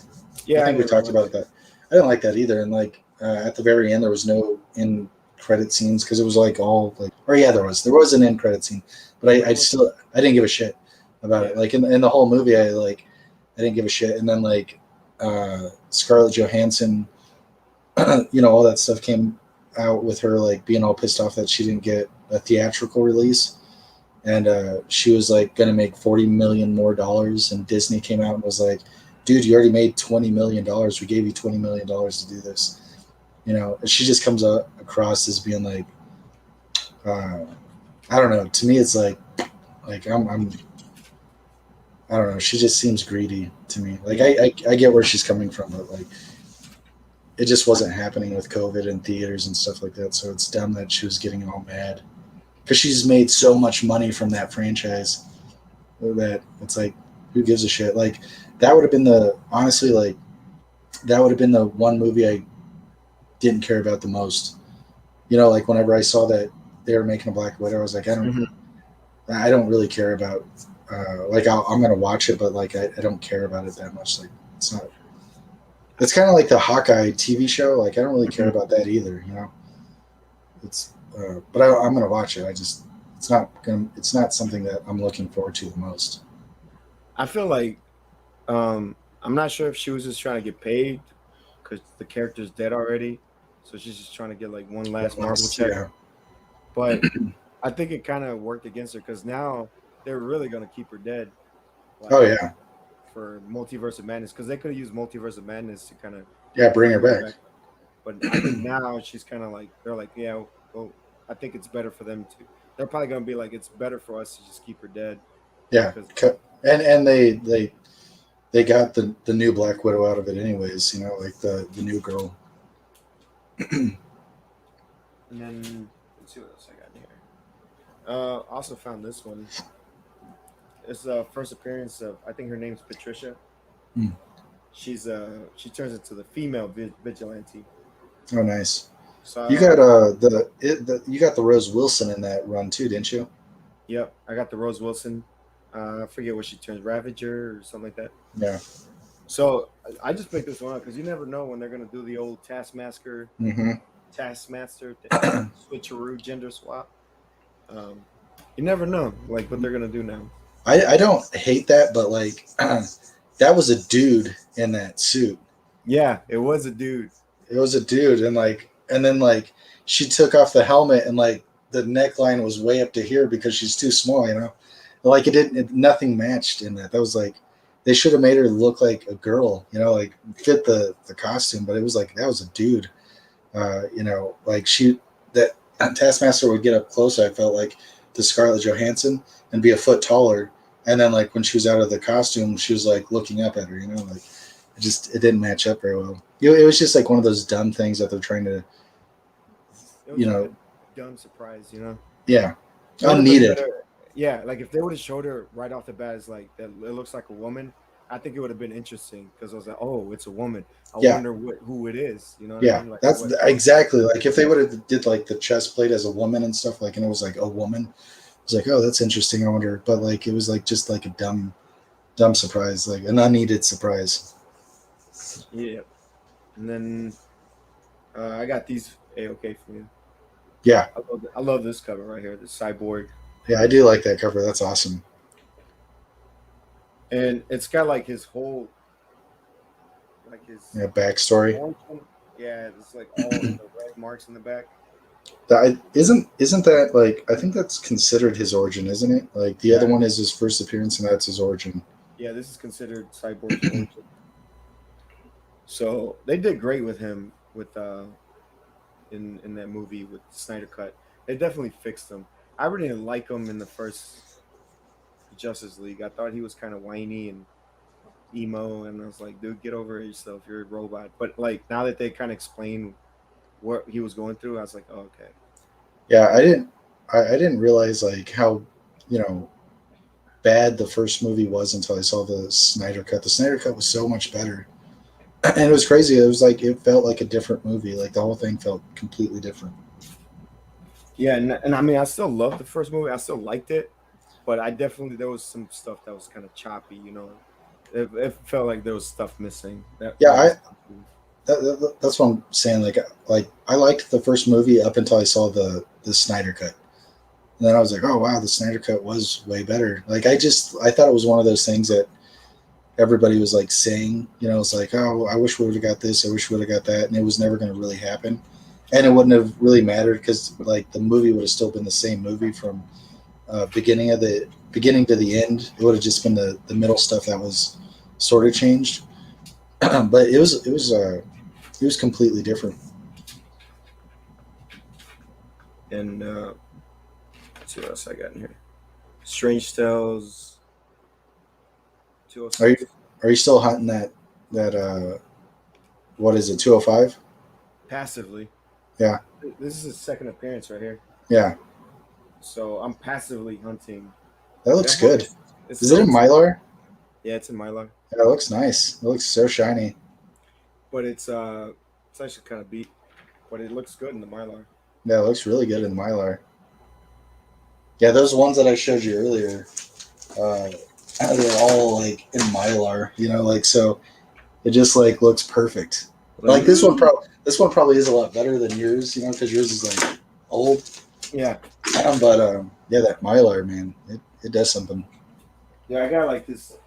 Speaker 2: I
Speaker 1: yeah, I
Speaker 2: think we
Speaker 1: didn't
Speaker 2: talked
Speaker 1: watch
Speaker 2: about
Speaker 1: it.
Speaker 2: that. I didn't like that either. And like at the very end, there was no in credit scenes because it was like all like, or yeah, there was an end credit scene, but I
Speaker 1: There was,
Speaker 2: still I didn't give a shit about it.
Speaker 1: yeah,
Speaker 2: Like in the whole movie, I didn't give a shit. And then like Scarlett Johansson, all that stuff came out with her like being all pissed off that she didn't get a theatrical release. And she was like going to make $40 million more, and Disney came out and was like, "Dude, you already made $20 million. We gave you $20 million to do this." And she just comes across as being like, uh, I don't know. To me, it's like I'm I don't know. She just seems greedy to me. Like I get where she's coming from, but like it just wasn't happening with COVID and theaters and stuff like that. So it's dumb that she was getting all mad because she's made so much money from that franchise that it's like, who gives a shit? Like that would have been the honestly like that would have been the one movie I didn't care about the most. You know, like whenever I saw that they were making a Black Widow, I was like,
Speaker 1: Mhm.
Speaker 2: I don't really care about. Like I'm gonna watch it, but like I don't care about it that much. Like it's not. It's kind of like the Hawkeye TV show. Like I don't really care
Speaker 1: Mhm.
Speaker 2: about that either. You know, it's. But I'm gonna watch it. I just. It's not gonna. It's not something that I'm looking forward to the most.
Speaker 1: I feel like I'm not sure if she was just trying to get paid because the character's dead already, so she's just trying to get like one
Speaker 2: One
Speaker 1: last Marvel
Speaker 2: last,
Speaker 1: check.
Speaker 2: yeah.
Speaker 1: But I think it kind of worked against her because now they're really gonna keep her dead,
Speaker 2: Oh
Speaker 1: like
Speaker 2: yeah,
Speaker 1: for Multiverse of Madness, because they could have used Multiverse of Madness to kind of
Speaker 2: yeah. Bring her
Speaker 1: bring her
Speaker 2: back.
Speaker 1: back. But I think now she's kind of like they're like, yeah, well, I think it's better for them to. They're probably gonna be like, it's better for us to just keep her dead
Speaker 2: Yeah,
Speaker 1: because
Speaker 2: and they got the new Black Widow out of it anyways. You know, like the new girl.
Speaker 1: and then let's see what else I got in here. Also found this one. It's the first appearance of I think her name's Patricia.
Speaker 2: Hmm.
Speaker 1: She turns into the female vigilante.
Speaker 2: Oh, nice. You
Speaker 1: So
Speaker 2: got you got the Rose Wilson in that run too, didn't you?
Speaker 1: yep, I got the Rose Wilson. I forget what she turns, Ravager or something like that.
Speaker 2: Yeah.
Speaker 1: So I just picked this one up because you never know when they're gonna do the old
Speaker 2: Hmm.
Speaker 1: Taskmaster switcheroo gender swap. Um, you never know like what they're gonna do now.
Speaker 2: I don't hate that, but like that was a dude in that suit.
Speaker 1: Yeah, it was a dude.
Speaker 2: It was a dude, and like and then like she took off the helmet and like the neckline was way up to here because she's too small, you know. Like it didn't, nothing matched in that. That was like they should have made her look like a girl, you know, like fit the costume, but it was like that was a dude. You know, like she that Taskmaster would get up close. I felt like to Scarlett Johansson and be a foot taller, and then like when she was out of the costume, she was like looking up at her. You know, like it didn't match up very well. It was just like one of those dumb things that they're trying to,
Speaker 1: It was
Speaker 2: you
Speaker 1: like a
Speaker 2: know,
Speaker 1: dumb surprise, you know.
Speaker 2: yeah,
Speaker 1: It would have been
Speaker 2: unneeded.
Speaker 1: better. Yeah, like if they would have showed her right off the bat as like that, it looks like a woman. I think it would have been interesting because I was like, oh, it's a woman. I
Speaker 2: Yeah,
Speaker 1: wonder who it is. You know what I
Speaker 2: yeah,
Speaker 1: mean? Like
Speaker 2: that's
Speaker 1: what
Speaker 2: exactly like if they would have did like the chest plate as a woman and stuff like, and it was like a woman. I was like, oh, that's interesting. I wonder, but like it was like just like a dumb surprise, like an unneeded surprise.
Speaker 1: Yeah. And then I got these a okay for you.
Speaker 2: Yeah,
Speaker 1: I love this cover right here, the cyborg,
Speaker 2: yeah, I do like that cover. That's awesome.
Speaker 1: and it's got like his whole like his
Speaker 2: Yeah, backstory.
Speaker 1: origin. Yeah, it's like all in the red marks in the back.
Speaker 2: Isn't that like I think that's considered his origin, isn't it? Like the other
Speaker 1: Yeah,
Speaker 2: one is his first appearance, and that's his origin.
Speaker 1: yeah, this is considered Cyborg's origin. So they did great with him with in that movie with Snyder Cut. They definitely fixed him. I really didn't like him in the first Justice League. I thought he was kind of whiny and emo, and I was like, dude, get over yourself. You're a robot. But like now that they kind of explain what he was going through, I was like, oh, okay.
Speaker 2: Yeah, I didn't realize like how you know bad the first movie was until I saw the Snyder cut. The Snyder cut was so much better, and it was crazy. It was like it felt like a different movie. Like the whole thing felt completely different.
Speaker 1: Yeah, and I mean, I still loved the first movie. I still liked it, but I definitely there was some stuff that was kind of choppy. You know, it felt like there was stuff missing.
Speaker 2: Yeah,
Speaker 1: That was
Speaker 2: that's what I'm saying. Like I liked the first movie up until I saw the Snyder cut. And then I was like, oh wow, the Snyder cut was way better. Like I thought it was one of those things that everybody was like saying, you know, it's like, oh, I wish we would have got this, I wish we would have got that, and it was never going to really happen, and it wouldn't have really mattered because like the movie would have still been the same movie from beginning to the end. It would have just been the middle stuff that was sort of changed, but it was completely different.
Speaker 1: and let's see what else I got in here. Strange Tales.
Speaker 2: Are you
Speaker 1: 206.
Speaker 2: are you still hunting that what is it, 205?
Speaker 1: Passively.
Speaker 2: Yeah,
Speaker 1: This is his second appearance right here.
Speaker 2: yeah,
Speaker 1: So I'm passively hunting.
Speaker 2: that
Speaker 1: That
Speaker 2: looks
Speaker 1: horn
Speaker 2: good.
Speaker 1: is it's
Speaker 2: Is it in
Speaker 1: so
Speaker 2: Mylar?
Speaker 1: yeah, it's in Mylar,
Speaker 2: Yeah, it looks nice. It looks so shiny.
Speaker 1: but it's actually kind of beat, but it looks good in the Mylar.
Speaker 2: Yeah, it looks really good in Mylar. Yeah, those ones that I showed you earlier, uh, they're all like in Mylar. Like so it just like looks perfect.
Speaker 1: Like,
Speaker 2: Like this one probably is a lot better than yours, because yours is like old.
Speaker 1: yeah,
Speaker 2: But yeah, that Mylar, man, it does something.
Speaker 1: yeah. I got like this.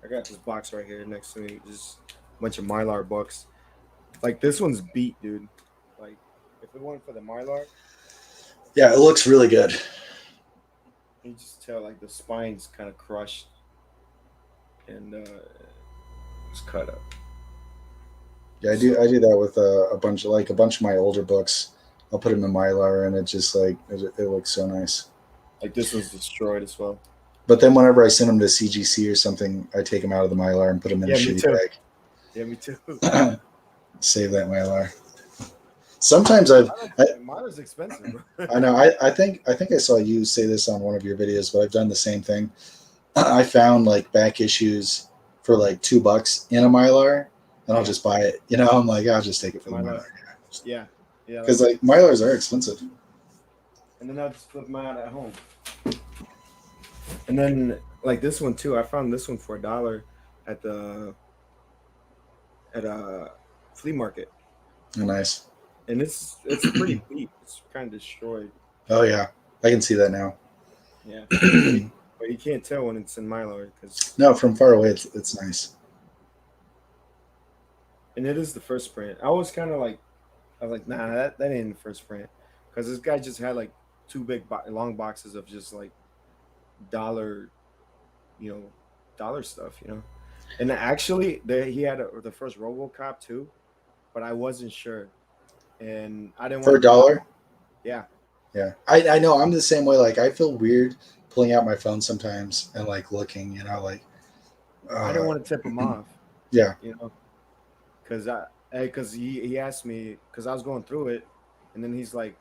Speaker 1: I got this box right here next to me, just a bunch of Mylar books. Like this one's beat, dude. Like if it weren't for the Mylar,
Speaker 2: Yeah, it looks really good.
Speaker 1: you just tell like the spine's kind of crushed and it's cut up.
Speaker 2: Yeah, I
Speaker 1: So
Speaker 2: do that with a bunch of my older books. I'll put them in Mylar, and it just like it looks so nice.
Speaker 1: like this one's destroyed as well.
Speaker 2: But then whenever I send them to CGC or something, I take them out of the Mylar and put them in a
Speaker 1: Yeah, me
Speaker 2: shitty
Speaker 1: too. Yeah, me too.
Speaker 2: bag. Save that Mylar. Sometimes I,
Speaker 1: Mylar's expensive, bro.
Speaker 2: I know I think I saw you say this on one of your videos, but I've done the same thing. I found like back issues for like $2 in a Mylar, and I'll
Speaker 1: Yeah,
Speaker 2: just buy it. I'm like, I'll just take it for the
Speaker 1: Mylar.
Speaker 2: Mylar
Speaker 1: Yeah, yeah,
Speaker 2: because
Speaker 1: that's it.
Speaker 2: like Mylars are expensive.
Speaker 1: And then I just flip them out at home. And then like this one too, I found this one for $1 at the at a flea market,
Speaker 2: Oh, nice.
Speaker 1: and it's pretty beat. It's kind of destroyed.
Speaker 2: Oh yeah, I can see that now.
Speaker 1: Yeah, but you can't tell when it's in Mylar because
Speaker 2: No, from far away, it's nice.
Speaker 1: and it is the first print. I was kind of like I was like, nah, that ain't the first print because this guy just had like two big long boxes of just like dollar, you know, dollar stuff, And actually, he had the first RoboCop too, but I wasn't sure, and I didn't
Speaker 2: For
Speaker 1: want
Speaker 2: a
Speaker 1: to buy.
Speaker 2: dollar.
Speaker 1: Yeah,
Speaker 2: Yeah, I know. I'm the same way. Like I feel weird pulling out my phone sometimes and like looking. Like
Speaker 1: I
Speaker 2: uh,
Speaker 1: didn't want to tip him off,
Speaker 2: yeah,
Speaker 1: you know, because he asked me because I was going through it, and then he's like,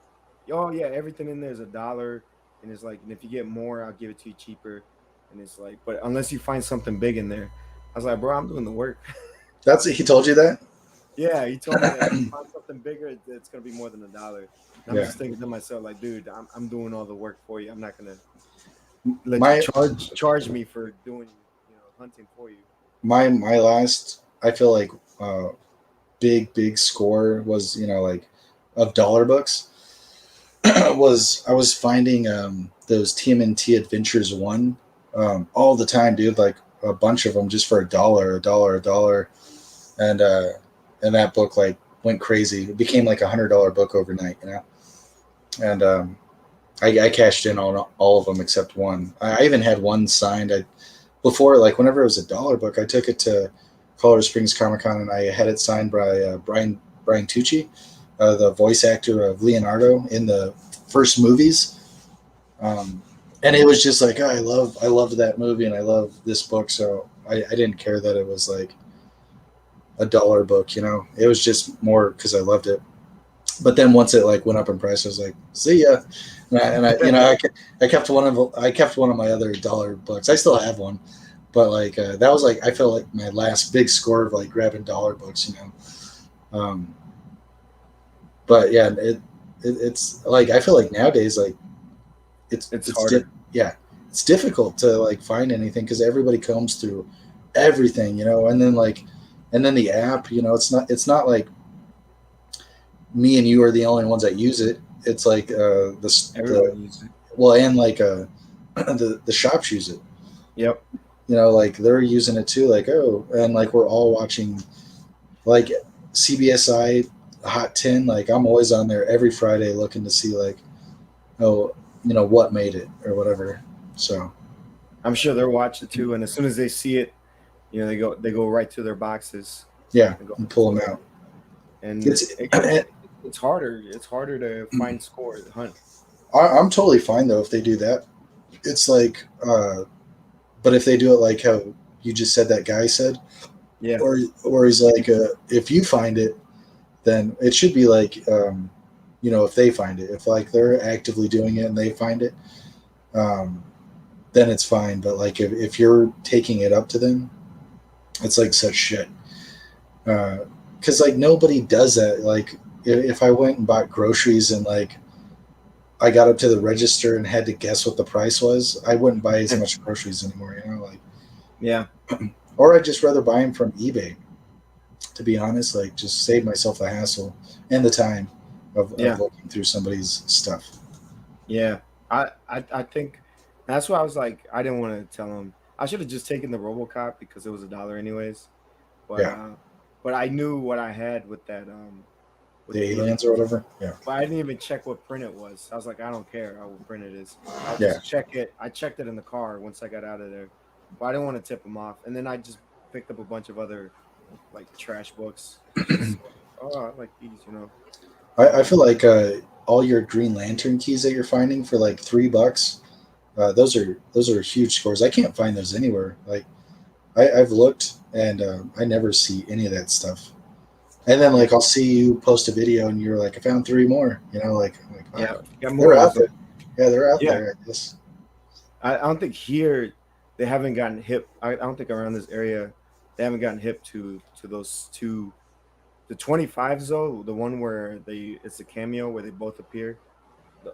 Speaker 1: "Oh yeah, everything in there is $1," and it's like, and if you get more, I'll give it to you cheaper, and it's like, but unless you find something big in there, I was like, bro, I'm doing the work.
Speaker 2: that's he told you that.
Speaker 1: Yeah, he told me that if you find something bigger, it's gonna be more than $1. And I'm
Speaker 2: Yeah,
Speaker 1: just thinking to myself, like, dude, I'm doing all the work for you. I'm not gonna let you
Speaker 2: my
Speaker 1: charge me for doing, hunting for you.
Speaker 2: my last, I feel like, big score was, like, of dollar books. Was I was finding those TMNT Adventures one, all the time, dude. Like a bunch of them just for a dollar, and that book like went crazy. It became like $100 book overnight. And I cashed in on all of them except one. I even had one signed. Before, like whenever it was a dollar book, I took it to Colorado Springs Comic Con and I had it signed by Brian Tucci, the voice actor of Leonardo in the first movies. Um, and it was just like, oh, I loved that movie and I love this book, so I didn't care that it was like a dollar book. It was just more because I loved it. But then once it like went up in price, I was like, see ya. I kept one of my other dollar books. I still have one, but like that was like I felt like my last big score of like grabbing dollar books. Um, but yeah, it's like I feel like nowadays like it's
Speaker 1: It's
Speaker 2: it's
Speaker 1: harder.
Speaker 2: yeah, it's difficult to like find anything because everybody combs through everything. And then the app, it's not like me and you are the only ones that use it. It's like the
Speaker 1: Everybody uses it.
Speaker 2: well, and like the shops use it.
Speaker 1: Yep.
Speaker 2: Like they're using it too. Like, oh, and like we're all watching like CBSI Hot 10. Like I'm always on there every Friday looking to see like, oh, what made it or whatever. So
Speaker 1: I'm sure they're watching too, and as soon as they see it, they go right to their boxes
Speaker 2: yeah,
Speaker 1: and go
Speaker 2: and pull
Speaker 1: for
Speaker 2: them
Speaker 1: it.
Speaker 2: out.
Speaker 1: And
Speaker 2: It's
Speaker 1: it's harder. It's harder to find score hunt.
Speaker 2: I'm totally fine though if they do that. It's like, but if they do it like how you just said that guy said,
Speaker 1: Yeah.
Speaker 2: or he's like, if you find it, then it should be like, if they find it, if like they're actively doing it and they find it, um, then it's fine. But like if you're taking it up to them, it's like such shit. Because like nobody does that. Like if I went and bought groceries and like I got up to the register and had to guess what the price was, I wouldn't buy as much groceries anymore. Like,
Speaker 1: Yeah.
Speaker 2: or I'd just rather buy them from eBay. To be honest, like just save myself the hassle and the time of
Speaker 1: Yeah.
Speaker 2: looking through somebody's stuff.
Speaker 1: Yeah. I think that's why I was like, I didn't want to tell him. I should have just taken the RoboCop because it was $1 anyways. But
Speaker 2: Yeah,
Speaker 1: uh, but I knew what I had with that with
Speaker 2: the
Speaker 1: the alien.
Speaker 2: aliens or whatever. Yeah,
Speaker 1: But I didn't even check what print it was. I was like, I don't care what print it is. I'll
Speaker 2: yeah.
Speaker 1: just check it. I checked it in the car once I got out of there. But I didn't want to tip him off. And then I just picked up a bunch of other like trash books. Just oh, I like these.
Speaker 2: I feel like all your Green Lantern keys that you're finding for like $3, those are huge scores. I can't find those anywhere. Like I've looked and I never see any of that stuff. And then
Speaker 1: Yeah,
Speaker 2: like I'll see you post a video and you're like, I found 3 more. Like
Speaker 1: yeah.
Speaker 2: wow,
Speaker 1: Got more
Speaker 2: they're
Speaker 1: of
Speaker 2: out
Speaker 1: those.
Speaker 2: there. Yeah, they're out
Speaker 1: Yeah,
Speaker 2: there. I guess.
Speaker 1: I don't think here they haven't gotten hip. I don't think around this area they haven't gotten hip to those two. The 25s though, the one where it's a cameo where they both appear.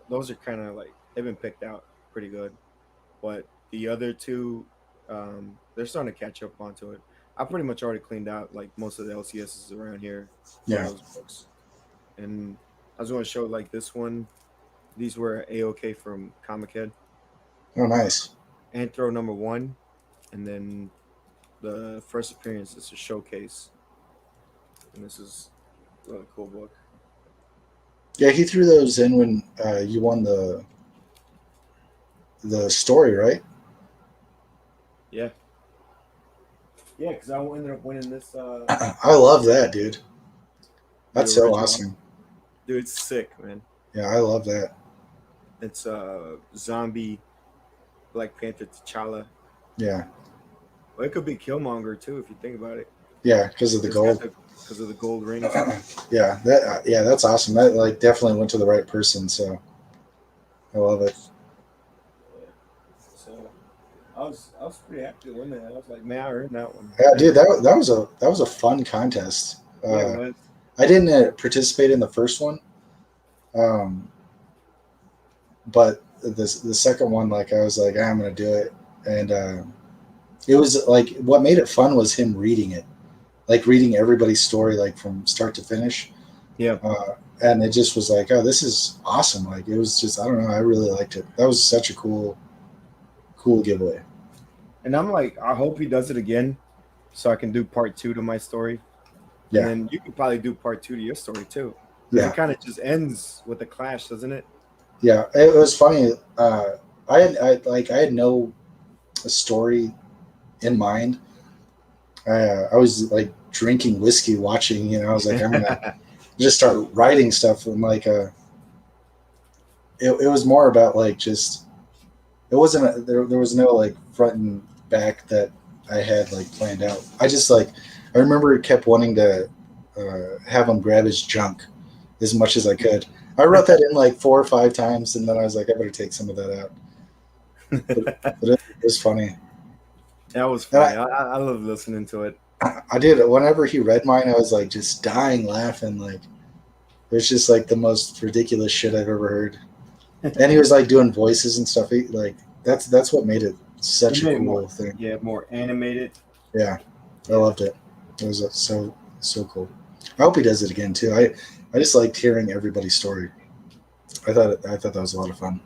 Speaker 1: Those are kind of like they've been picked out pretty good. But the other two, they're starting to catch up onto it. I pretty much already cleaned out like most of the LCSs around here for
Speaker 2: Yeah.
Speaker 1: those books, and I was going to show like this one. These were A-OK from Comic Head,
Speaker 2: Oh,
Speaker 1: uh,
Speaker 2: nice.
Speaker 1: Anthro #1, and then the first appearance is a showcase, and this is a really cool book.
Speaker 2: Yeah, he threw those in when you won the story, right?
Speaker 1: Yeah, yeah, because I ended up winning this
Speaker 2: I love that, dude.
Speaker 1: the
Speaker 2: That's so
Speaker 1: original.
Speaker 2: awesome.
Speaker 1: Dude, it's sick, man.
Speaker 2: Yeah, I love that.
Speaker 1: It's zombie Black Panther T'Challa.
Speaker 2: Yeah,
Speaker 1: Well, it could be Killmonger too if you think about it.
Speaker 2: yeah, because of the
Speaker 1: It's got
Speaker 2: gold.
Speaker 1: the because of the gold rings.
Speaker 2: Yeah, that's awesome. That like definitely went to the right person. So I love it.
Speaker 1: Yeah. So I was pretty happy to win that. I was like, man, I earned that one.
Speaker 2: Yeah, dude, that was a fun contest.
Speaker 1: Yeah, it was.
Speaker 2: I didn't participate in the first one, um, but the second one, like I was like, I'm gonna do it, and it was like what made it fun was him reading it, like reading everybody's story like from start to finish,
Speaker 1: Yeah.
Speaker 2: and it just was like, oh, this is awesome. Like it was just, I don't know, I really liked it. That was such a cool giveaway.
Speaker 1: And I'm like, I hope he does it again, so I can do part two to my story, and
Speaker 2: Yeah,
Speaker 1: then you could probably do part two to your story too, because it
Speaker 2: yeah,
Speaker 1: kind of just ends with a clash, doesn't it?
Speaker 2: yeah. It was funny. I had no story in mind. I was like drinking whiskey, watching. I was like, I'm gonna just start writing stuff, and like, it was more about like just it wasn't there was no like front and back that I had like planned out. I just like I remember kept wanting to have him grab his junk as much as I could. I wrote that in like 4 or 5 times, and then I was like, I better take some of that out. But it was funny.
Speaker 1: That was
Speaker 2: And
Speaker 1: funny. I love listening to it.
Speaker 2: I did. Whenever he read mine, I was like just dying laughing. Like it was just like the most ridiculous shit I've ever heard. And he was like doing voices and stuff. Like that's what made it
Speaker 1: It
Speaker 2: such a
Speaker 1: made it more,
Speaker 2: cool thing.
Speaker 1: yeah, more animated.
Speaker 2: Yeah, I
Speaker 1: Yeah,
Speaker 2: loved it. It was so cool. I hope he does it again too. I just liked hearing everybody's story. I thought that was a lot of fun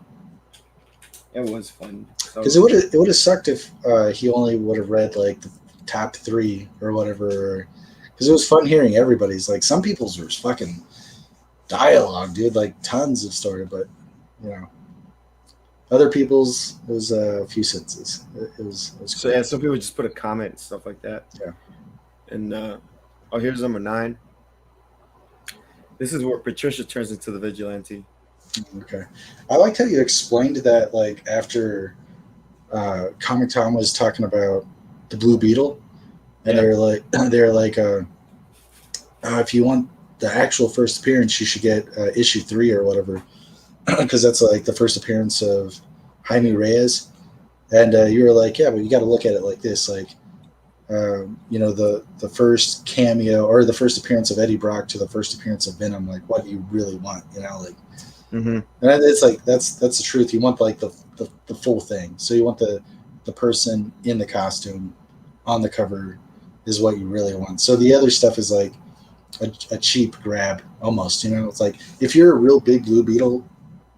Speaker 1: it was fun.
Speaker 2: because
Speaker 1: So
Speaker 2: it would have sucked if he only would have read like the top 3 or whatever. Because it was fun hearing everybody's. Like some people's was fucking dialogue, dude. Like tons of story, but you know, other people's was a few sentences. It was
Speaker 1: so
Speaker 2: cool.
Speaker 1: yeah, some people just put a comment and stuff like that.
Speaker 2: Yeah.
Speaker 1: And oh, here's #9. This is where Patricia turns into the vigilante.
Speaker 2: Okay. I liked how you explained that, like after Comic Tom was talking about the Blue Beetle, and
Speaker 1: Yeah.
Speaker 2: they're like, if you want the actual first appearance, you should get issue 3 or whatever, because that's like the first appearance of Jaime Reyes. And you were like, yeah, but you got to look at it like this, like, the first cameo or the first appearance of Eddie Brock to the first appearance of Venom. Like, what do you really want? Like,
Speaker 1: Mm-hmm.
Speaker 2: and it's like that's the truth. You want like the full thing. So you want the person in the costume on the cover is what you really want. So the other stuff is like a cheap grab almost. It's like if you're a real big Blue Beetle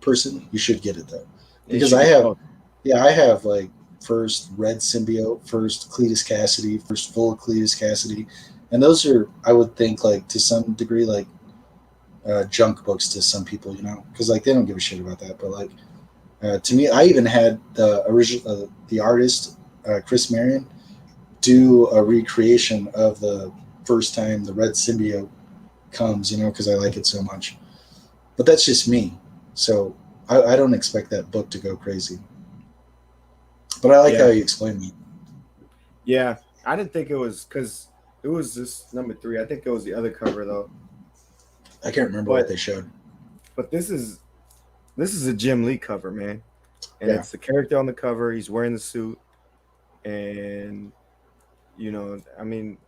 Speaker 2: person, you should get it though,
Speaker 1: You
Speaker 2: because
Speaker 1: should
Speaker 2: I
Speaker 1: get
Speaker 2: have
Speaker 1: both.
Speaker 2: yeah I have like first Red Symbiote, first Cletus Cassidy, first full Cletus Cassidy, and those are I would think like to some degree like junk books to some people, because like they don't give a shit about that. But like to me, I even had the original the artist Chris Marion do a recreation of the first time the Red Symbiote comes, because I like it so much. But that's just me. So I don't expect that book to go crazy. But I like how
Speaker 1: Yeah.
Speaker 2: you explained it.
Speaker 1: Yeah. I didn't think it was because it was this number 3. I think it was the other cover though.
Speaker 2: I can't remember what
Speaker 1: But
Speaker 2: they showed.
Speaker 1: this is a Jim Lee cover, man. And
Speaker 2: Yeah,
Speaker 1: it's the character on the cover. He's wearing the suit, and I mean,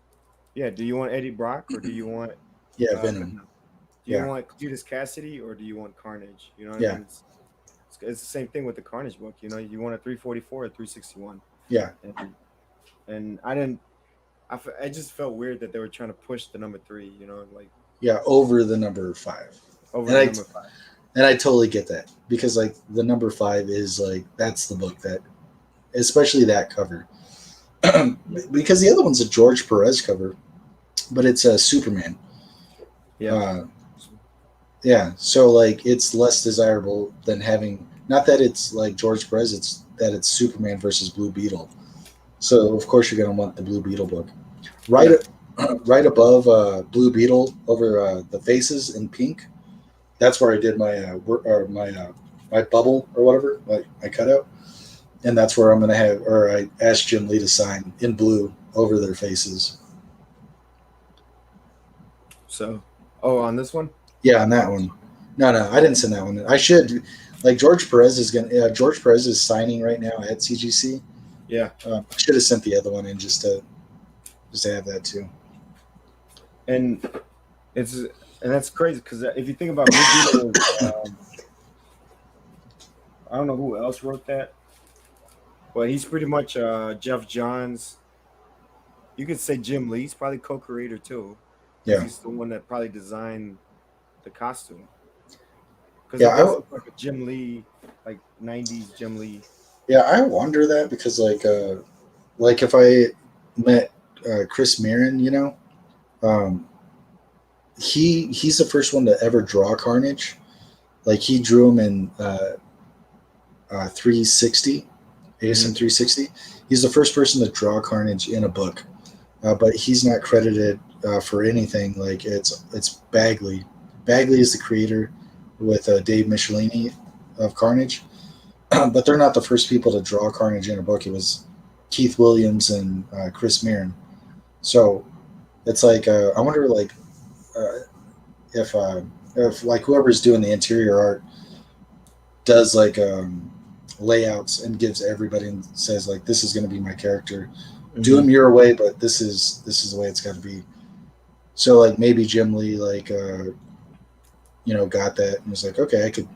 Speaker 1: yeah. Do you want Eddie Brock or do you want
Speaker 2: yeah, Venom.
Speaker 1: Venom? Do you
Speaker 2: Yeah,
Speaker 1: want Judas Cassidy or do you want Carnage? You know what I
Speaker 2: yeah,
Speaker 1: mean? It's the same thing with the Carnage book. You want a 344 or 361,
Speaker 2: yeah,
Speaker 1: and I didn't. I just felt weird that they were trying to push the number 3. Like
Speaker 2: yeah. Over the number 5,
Speaker 1: over
Speaker 2: and
Speaker 1: the
Speaker 2: I
Speaker 1: number 5.
Speaker 2: and I totally get that because like the number 5 is like that's the book that, especially that cover, because the other one's a George Perez cover, but it's a Superman.
Speaker 1: Yeah.
Speaker 2: Uh, yeah, so like it's less desirable than having not that it's like George Perez, it's that it's Superman versus Blue Beetle. So of course you're gonna want the Blue Beetle book. Right,
Speaker 1: Yeah.
Speaker 2: right above Blue Beetle over the faces in pink. That's where I did my my bubble or whatever, my cutout, and that's where I'm gonna have. Or I asked Jim Lee to sign in blue over their faces.
Speaker 1: So, oh, on this one.
Speaker 2: Yeah, on that one. No, no, I didn't send that one. I should. Like George Perez is gonna. George Perez is signing right now at CGC.
Speaker 1: Yeah.
Speaker 2: I should have sent the other one in just to have that too.
Speaker 1: And it's and that's crazy because if you think about Blue Beetle, I don't know who else wrote that, but he's pretty much Jeff Johns. You could say Jim Lee's probably co-creator too, because
Speaker 2: Yeah,
Speaker 1: he's the one that probably designed the costume. Because
Speaker 2: yeah,
Speaker 1: it does look like a Jim Lee, like '90s Jim Lee.
Speaker 2: yeah. I wonder that because like if I met Chris Mirren, um, he's the first one to ever draw Carnage. Like he drew him in 360, ASM
Speaker 1: Hmm.
Speaker 2: 360. He's the first person to draw Carnage in a book, but he's not credited for anything. Like it's Bagley. Bagley is the creator with Dave Michelini of Carnage, but they're not the first people to draw Carnage in a book. It was Keith Williams and Chris Mirren. So it's like I wonder like uh, if like whoever's doing the interior art does like layouts and gives everybody and says like this is going to be my character. Do
Speaker 1: Hmm.
Speaker 2: them your way, but this is the way it's got to be. So like maybe Jim Lee like got that and was like okay I could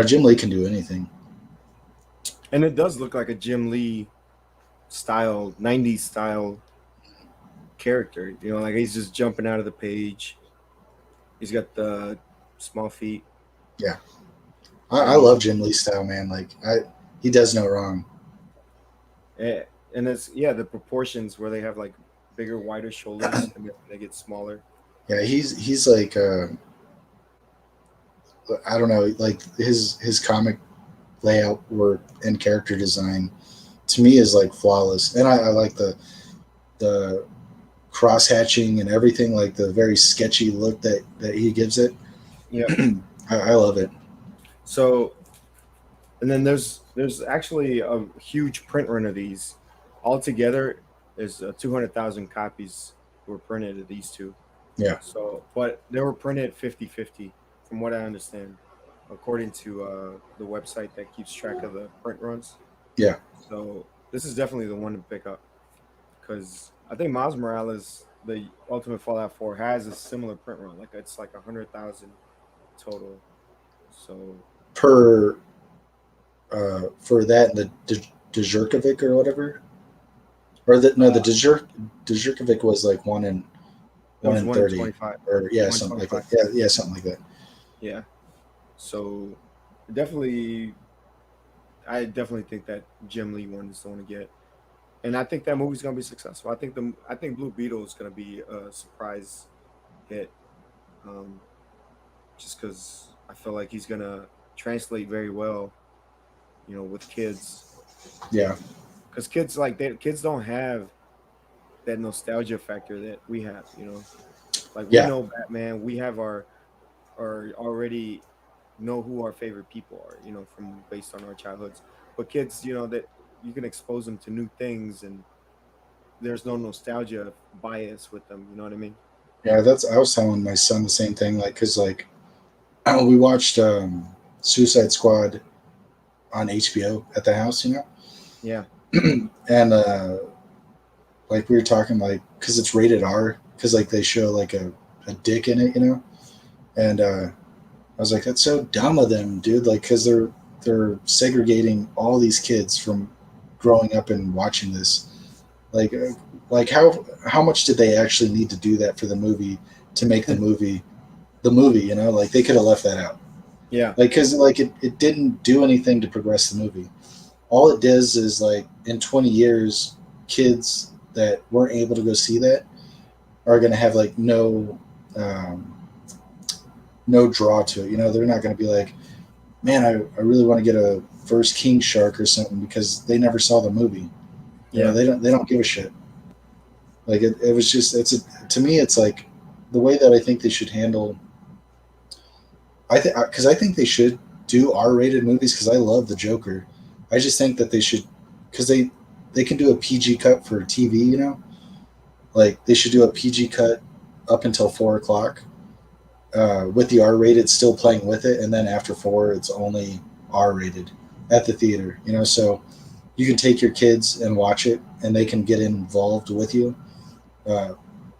Speaker 2: Jim Lee can do anything.
Speaker 1: And it does look like a Jim Lee style, '90s style character. Like he's just jumping out of the page. He's got the small feet,
Speaker 2: Yeah, I
Speaker 1: and
Speaker 2: love Jim Lee style, man. Like he does no wrong.
Speaker 1: eh, and it's yeah the proportions where they have like bigger, wider shoulders, and then they get smaller.
Speaker 2: Yeah, he's like I don't know, like his comic layout work and character design to me is like flawless, and I like the cross hatching and everything, like the very sketchy look that he gives it.
Speaker 1: Yeah.
Speaker 2: I love it.
Speaker 1: So and then there's actually a huge print run of these all together. There's 200,000 copies were printed of these two.
Speaker 2: Yeah,
Speaker 1: So, but they were printed 50-50, from what I understand, according to the website that keeps track of the print runs.
Speaker 2: yeah,
Speaker 1: So this is definitely the one to pick up because I think Miles Morales, the Ultimate Fallout 4, has a similar print run. Like it's like 100,000 total. So
Speaker 2: per for that and the Djurkovic or whatever, or the no, the Djurkovic was like
Speaker 1: it
Speaker 2: one
Speaker 1: was
Speaker 2: in
Speaker 1: one in
Speaker 2: 30,
Speaker 1: 25.
Speaker 2: or yeah,
Speaker 1: One in
Speaker 2: something like that.
Speaker 1: 25.
Speaker 2: Yeah, yeah, something like that.
Speaker 1: Yeah. So definitely, I definitely think that Jim Lee one is the one to get. And I think that movie's gonna be successful. I think Blue Beetle is gonna be a surprise hit, um, just because I feel like he's gonna translate very well, with kids.
Speaker 2: Yeah,
Speaker 1: Because kids kids don't have that nostalgia factor that we have. Like we
Speaker 2: yeah,
Speaker 1: know Batman, we have our already know who our favorite people are, from based on our childhoods. But kids, that you can expose them to new things and there's no nostalgia bias with them. You know what I mean?
Speaker 2: yeah. That's I was telling my son the same thing, like because like we watched Suicide Squad on HBO at the house,
Speaker 1: Yeah.
Speaker 2: and like we were talking like because it's rated R because like they show like a dick in it, and I was like, that's so dumb of them, dude. Like, because they're segregating all these kids from growing up and watching this. Like, like how much did they actually need to do that for the movie to make the movie? Like they could have left that out.
Speaker 1: Yeah.
Speaker 2: Like, because like it didn't do anything to progress the movie. All it does is like in 20 years, kids that weren't able to go see that are going to have like um, no draw to it. They're not going to be like, man, I really want to get a first king shark or something because they never saw the movie.
Speaker 1: Yeah.
Speaker 2: They don't give a shit. Like it was just to me it's like the way that I think they should handle. I think because I think they should do R-rated movies because I love the Joker. I just think that they should because they can do a PG cut for TV. Like they should do a PG cut up until 4 o'clock with the R rated still playing with it, and then after 4, it's only R rated at the theater. So you can take your kids and watch it, and they can get involved with you. Uh,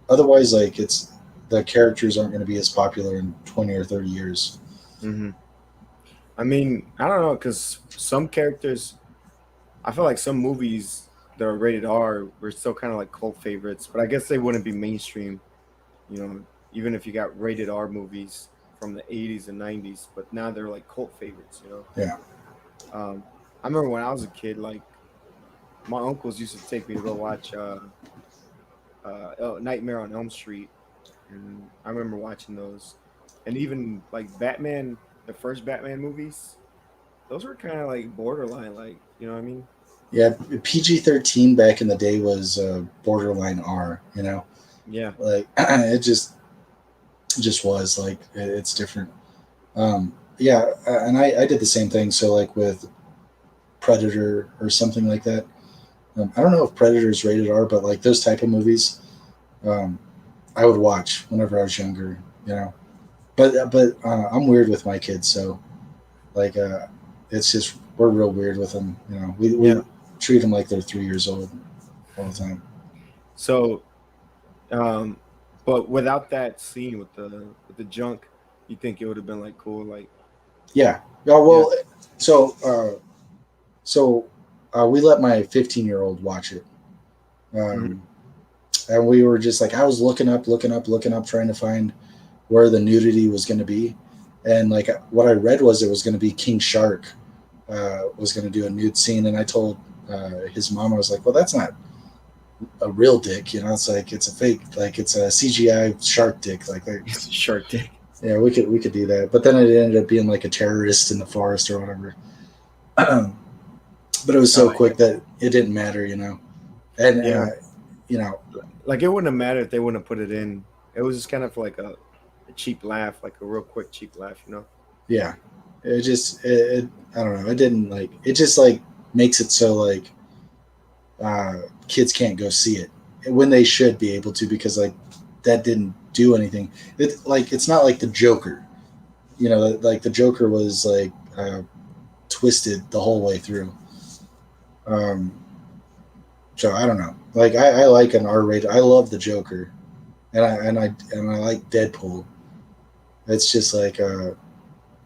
Speaker 2: Otherwise, like it's the characters aren't going to be as popular in 20 or 30 years.
Speaker 1: Hmm. I mean, I don't know, because some characters, I feel like some movies that are rated R were still kind of like cult favorites, but I guess they wouldn't be mainstream, even if you got rated R movies from the 80s and 90s, but now they're like cult favorites.
Speaker 2: Yeah,
Speaker 1: I remember when I was a kid, like my uncles used to take me to go watch Nightmare on Elm Street, and I remember watching those, and even like Batman, the first Batman movies, those were kind of like borderline, like you know what I mean?
Speaker 2: yeah. PG-13 back in the day was borderline R.
Speaker 1: Yeah.
Speaker 2: Like it just was like it's different. Yeah, and I did the same thing. So like with Predator or something like that. I don't know if Predator is rated R, but like those type of movies, um, I would watch whenever I was younger. But I'm weird with my kids, so like it's just we're real weird with them. We
Speaker 1: Yeah.
Speaker 2: treat them like they're 3 years old all the time.
Speaker 1: So, um, but without that scene with the junk, you think it would have been like cool, like
Speaker 2: Yeah. Yeah.
Speaker 1: yeah.
Speaker 2: Well, so we let my 15-year-old watch it.
Speaker 1: Hmm.
Speaker 2: Um, and we were just like I was looking up, trying to find where the nudity was going to be, and like what I read was it was going to be King Shark was going to do a nude scene, and I told his mom, I was like, well, that's not a real dick, it's like it's a fake, like it's a CGI shark dick, like
Speaker 1: It's a shark dick.
Speaker 2: yeah, we could do that, but then it ended up being like a terrorist in the forest or whatever. But it was
Speaker 1: Oh
Speaker 2: so quick that it didn't matter. And
Speaker 1: yeah,
Speaker 2: you know,
Speaker 1: like it wouldn't have mattered if they wouldn't have put it in. It was just kind of like a cheap laugh, like a real quick cheap laugh.
Speaker 2: yeah, it I don't know, it didn't like it just like makes it so like kids can't go see it when they should be able to, because like that didn't do anything. It's not like the Joker, like the Joker was like twisted the whole way through. Um, so I don't know. Like I like an R rated. I love the Joker, and I like Deadpool. It's just like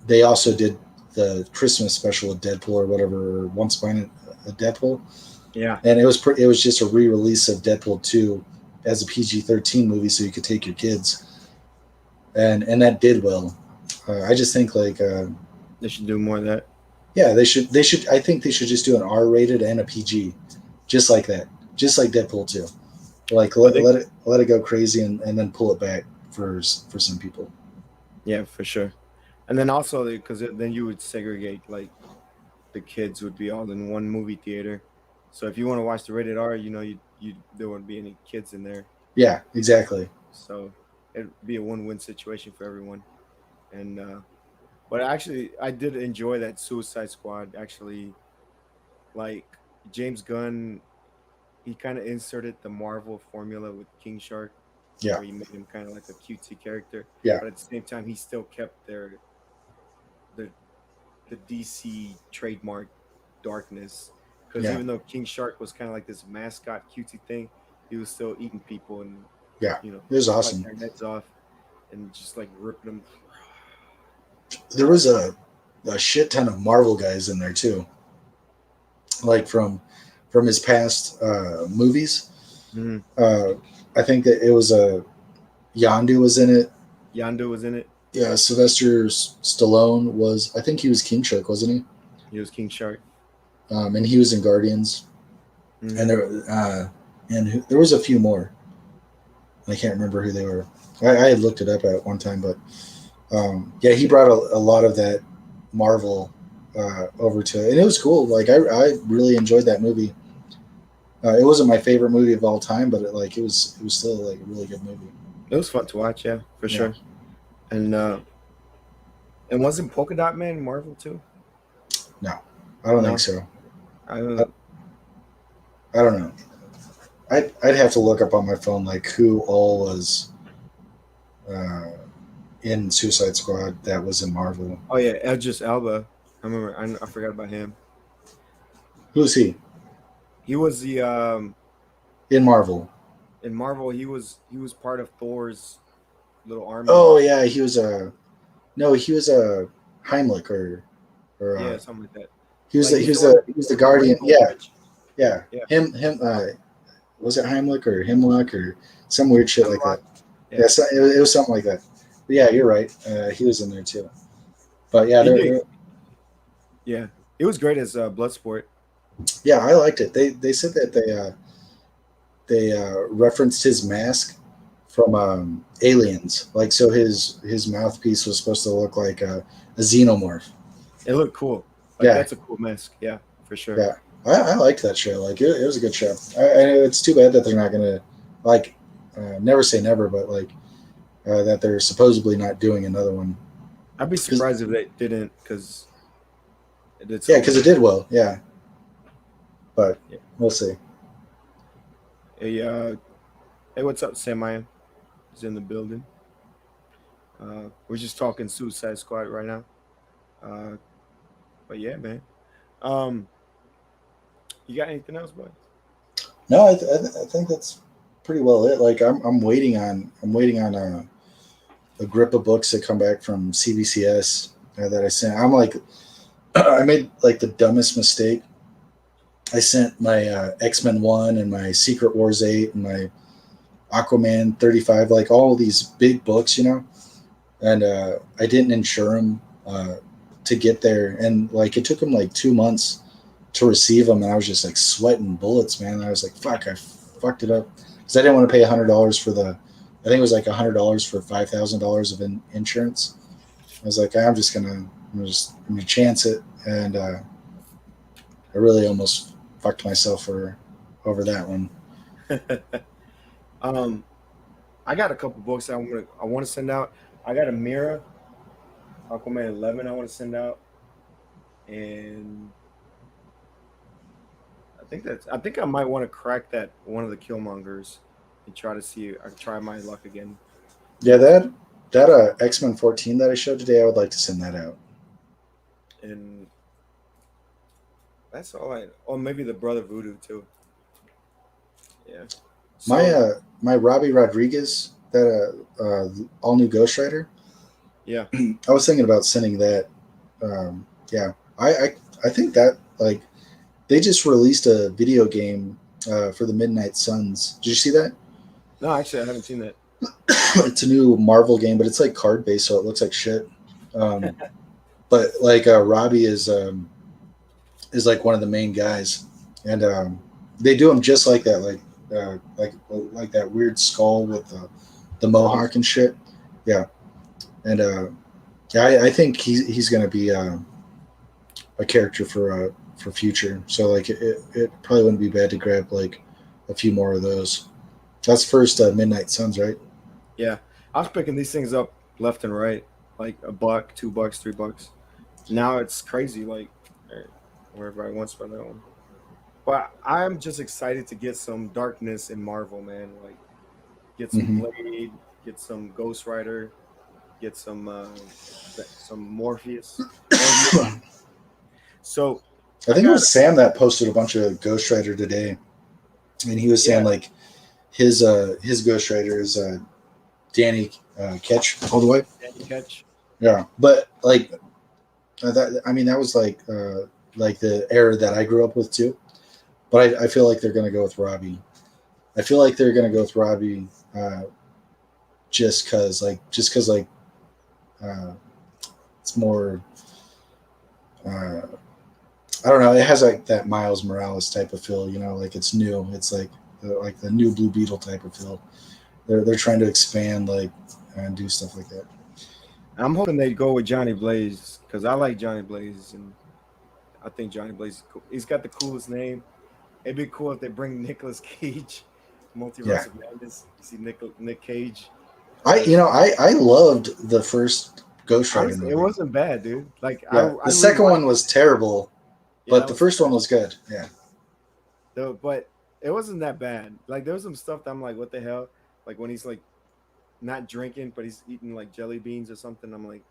Speaker 2: they also did the Christmas special of Deadpool or whatever, Once Upon a Deadpool,
Speaker 1: Yeah.
Speaker 2: and it was just a re-release of Deadpool 2 as a PG-13 movie, so you could take your kids, and that did well. I just think like
Speaker 1: They should do more of that.
Speaker 2: yeah, they should I think they should just do an R-rated and a PG, just like that, just like Deadpool 2. Like
Speaker 1: But they,
Speaker 2: let it go crazy, and then pull it back for some people.
Speaker 1: yeah, for sure. And then also because then you would segregate like the kids would be all in one movie theater. So if you want to watch the rated R, you there wouldn't be any kids in there.
Speaker 2: Yeah, exactly.
Speaker 1: So it'd be a win-win situation for everyone. And but actually, I did enjoy that Suicide Squad. Actually, like James Gunn, he kind of inserted the Marvel formula with King Shark,
Speaker 2: Yeah,
Speaker 1: where he made him kind of like a cutesy character,
Speaker 2: yeah,
Speaker 1: but at the same time, he still kept the the DC trademark darkness. Because
Speaker 2: yeah,
Speaker 1: even though King Shark was kind of like this mascot cutesy thing, he was still eating people and
Speaker 2: yeah. It was
Speaker 1: biting
Speaker 2: awesome.
Speaker 1: their heads off and just like ripping them.
Speaker 2: There was a shit ton of Marvel guys in there too, like from his past movies.
Speaker 1: Mm.
Speaker 2: Uh, I think that it was a Yondu was in it.
Speaker 1: Yondu was in it.
Speaker 2: Yeah, Sylvester Stallone was. I think he was King Shark, wasn't
Speaker 1: He was King Shark.
Speaker 2: he? And he was in Guardians. And
Speaker 1: Hmm.
Speaker 2: there was a few more. I can't remember who they were. I had looked it up at one time, but yeah, he brought a lot of that Marvel over to it, and it was cool. Like I really enjoyed that movie. It wasn't my favorite movie of all time, but it was still like a really good movie.
Speaker 1: It was fun to watch, yeah, for
Speaker 2: Yeah,
Speaker 1: sure. And wasn't Polka Dot Man Marvel too?
Speaker 2: no, I don't think
Speaker 1: No,
Speaker 2: so.
Speaker 1: I
Speaker 2: I, I don't know. I'd have to look up on my phone like who all was uh, in Suicide Squad that was in Marvel.
Speaker 1: oh yeah, Edris Elba. I remember. I forgot about him.
Speaker 2: Who's he
Speaker 1: He was the
Speaker 2: in Marvel?
Speaker 1: in Marvel. He was part of Thor's little army.
Speaker 2: Oh yeah, he was a no, he was a Heimlich or
Speaker 1: Yeah, something like that.
Speaker 2: he was
Speaker 1: Like
Speaker 2: the he
Speaker 1: he's the
Speaker 2: was
Speaker 1: one
Speaker 2: the
Speaker 1: that
Speaker 2: he was the
Speaker 1: the
Speaker 2: Guardian.
Speaker 1: Rainbow
Speaker 2: Yeah,
Speaker 1: Bridge.
Speaker 2: yeah.
Speaker 1: Yeah,
Speaker 2: Him. Was it Heimlich or Himlock or some weird shit like that?
Speaker 1: Hemlock.
Speaker 2: Yeah,
Speaker 1: Yeah,
Speaker 2: so it was something like that. But yeah, you're right. He was in there too. But yeah,
Speaker 1: he did. Yeah, it was great as Bloodsport.
Speaker 2: yeah, I liked it. They said that they referenced his mask from Aliens. Like, so his mouthpiece was supposed to look like a xenomorph.
Speaker 1: It looked cool. Like
Speaker 2: Yeah,
Speaker 1: that's a cool mask. Yeah, for sure.
Speaker 2: yeah. I liked that show. Like, it was a good show. It's too bad that they're not gonna like never say never, but like that they're supposedly not doing another one.
Speaker 1: I'd be
Speaker 2: 'Cause-
Speaker 1: surprised if they didn't, because it did
Speaker 2: yeah,
Speaker 1: so
Speaker 2: because it
Speaker 1: well.
Speaker 2: did well. Yeah, but
Speaker 1: Yeah.
Speaker 2: we'll see.
Speaker 1: Hey, hey, what's up, Sam? I is in the building. We're just talking Suicide Squad right now. Uh, but yeah, man. Um, you got anything else, bud?
Speaker 2: No, I think that's pretty well it. Like, I'm waiting on a grip of books that come back from CBCS that I sent. I'm like, I made like the dumbest mistake. I sent my X-Men 1 and my Secret Wars 8 and my Aquaman 35, like all these big books, and I didn't insure them to get there, and like it took them like 2 months to receive them, and I was just like sweating bullets, man. I was like, "Fuck, I fucked it up," because I didn't want to pay $100 for the. I think it was like $100 for $5,000 of insurance. I was like, I'm gonna chance it, and I really almost fucked myself over that one.
Speaker 1: um, I got a couple books I want to send out. I got a Mira Aquaman 11 I want to send out, and I I think I might want to crack that one of the Killmongers and try to see. I try my luck again.
Speaker 2: Yeah, that X-Men 14 that I showed today, I would like to send that out.
Speaker 1: And that's all I. Or maybe the Brother Voodoo too. Yeah.
Speaker 2: My
Speaker 1: So
Speaker 2: my Robbie Rodriguez, that all new Ghost Rider.
Speaker 1: yeah.
Speaker 2: I was thinking about sending that. Yeah, I think that like they just released a video game for the Midnight Suns. Did you see that?
Speaker 1: No, actually, I haven't seen that.
Speaker 2: It's a new Marvel game, but it's like card based, so it looks like shit. Um, but like Robbie is like one of the main guys, and they do him just like that, like that weird skull with the mohawk and shit. Yeah, and yeah, I think he's gonna be a character for future. So like it probably wouldn't be bad to grab like a few more of those. That's first Midnight Suns, right?
Speaker 1: Yeah, I was picking these things up left and right, like a buck, $2, $3. Now it's crazy, like where everybody wants for that one. But I'm just excited to get some darkness in Marvel, man. Like get some
Speaker 2: Mm-hmm.
Speaker 1: Blade, get some Ghost Rider, get some Morpheus. Or so
Speaker 2: I
Speaker 1: I
Speaker 2: think it
Speaker 1: got
Speaker 2: was Sam that posted a bunch of Ghost Rider today, and he was saying
Speaker 1: yeah,
Speaker 2: like his Ghost Rider is Danny Ketch all the way.
Speaker 1: Danny Ketch.
Speaker 2: Yeah, but like that, I mean, that was like the era that I grew up with too. But I feel like they're gonna go with Robbie. I feel like they're gonna go with Robbie just cause like uh, it's more. Uh, I don't know. It has like that Miles Morales type of feel. You know, like it's new. It's like the new Blue Beetle type of feel. They're trying to expand like and do stuff like that.
Speaker 1: I'm hoping they go with Johnny Blaze because I like Johnny Blaze and I think Johnny Blaze is cool. He's got the coolest name. It'd be cool if they bring Nicolas Cage,
Speaker 2: Yeah,
Speaker 1: Multiverse of Madness. You see Nick Cage. That's
Speaker 2: I loved the first Ghost Rider
Speaker 1: honestly, it
Speaker 2: movie.
Speaker 1: wasn't bad, dude. Like
Speaker 2: Yeah,
Speaker 1: I
Speaker 2: the second
Speaker 1: rewatched
Speaker 2: one was
Speaker 1: it.
Speaker 2: terrible,
Speaker 1: Yeah,
Speaker 2: but
Speaker 1: that
Speaker 2: the
Speaker 1: was
Speaker 2: first one
Speaker 1: trash.
Speaker 2: was good. Yeah,
Speaker 1: Though, but it wasn't that bad. Like there was some stuff that I'm like, what the hell? Like when he's like not drinking, but he's eating like jelly beans or something. I'm like,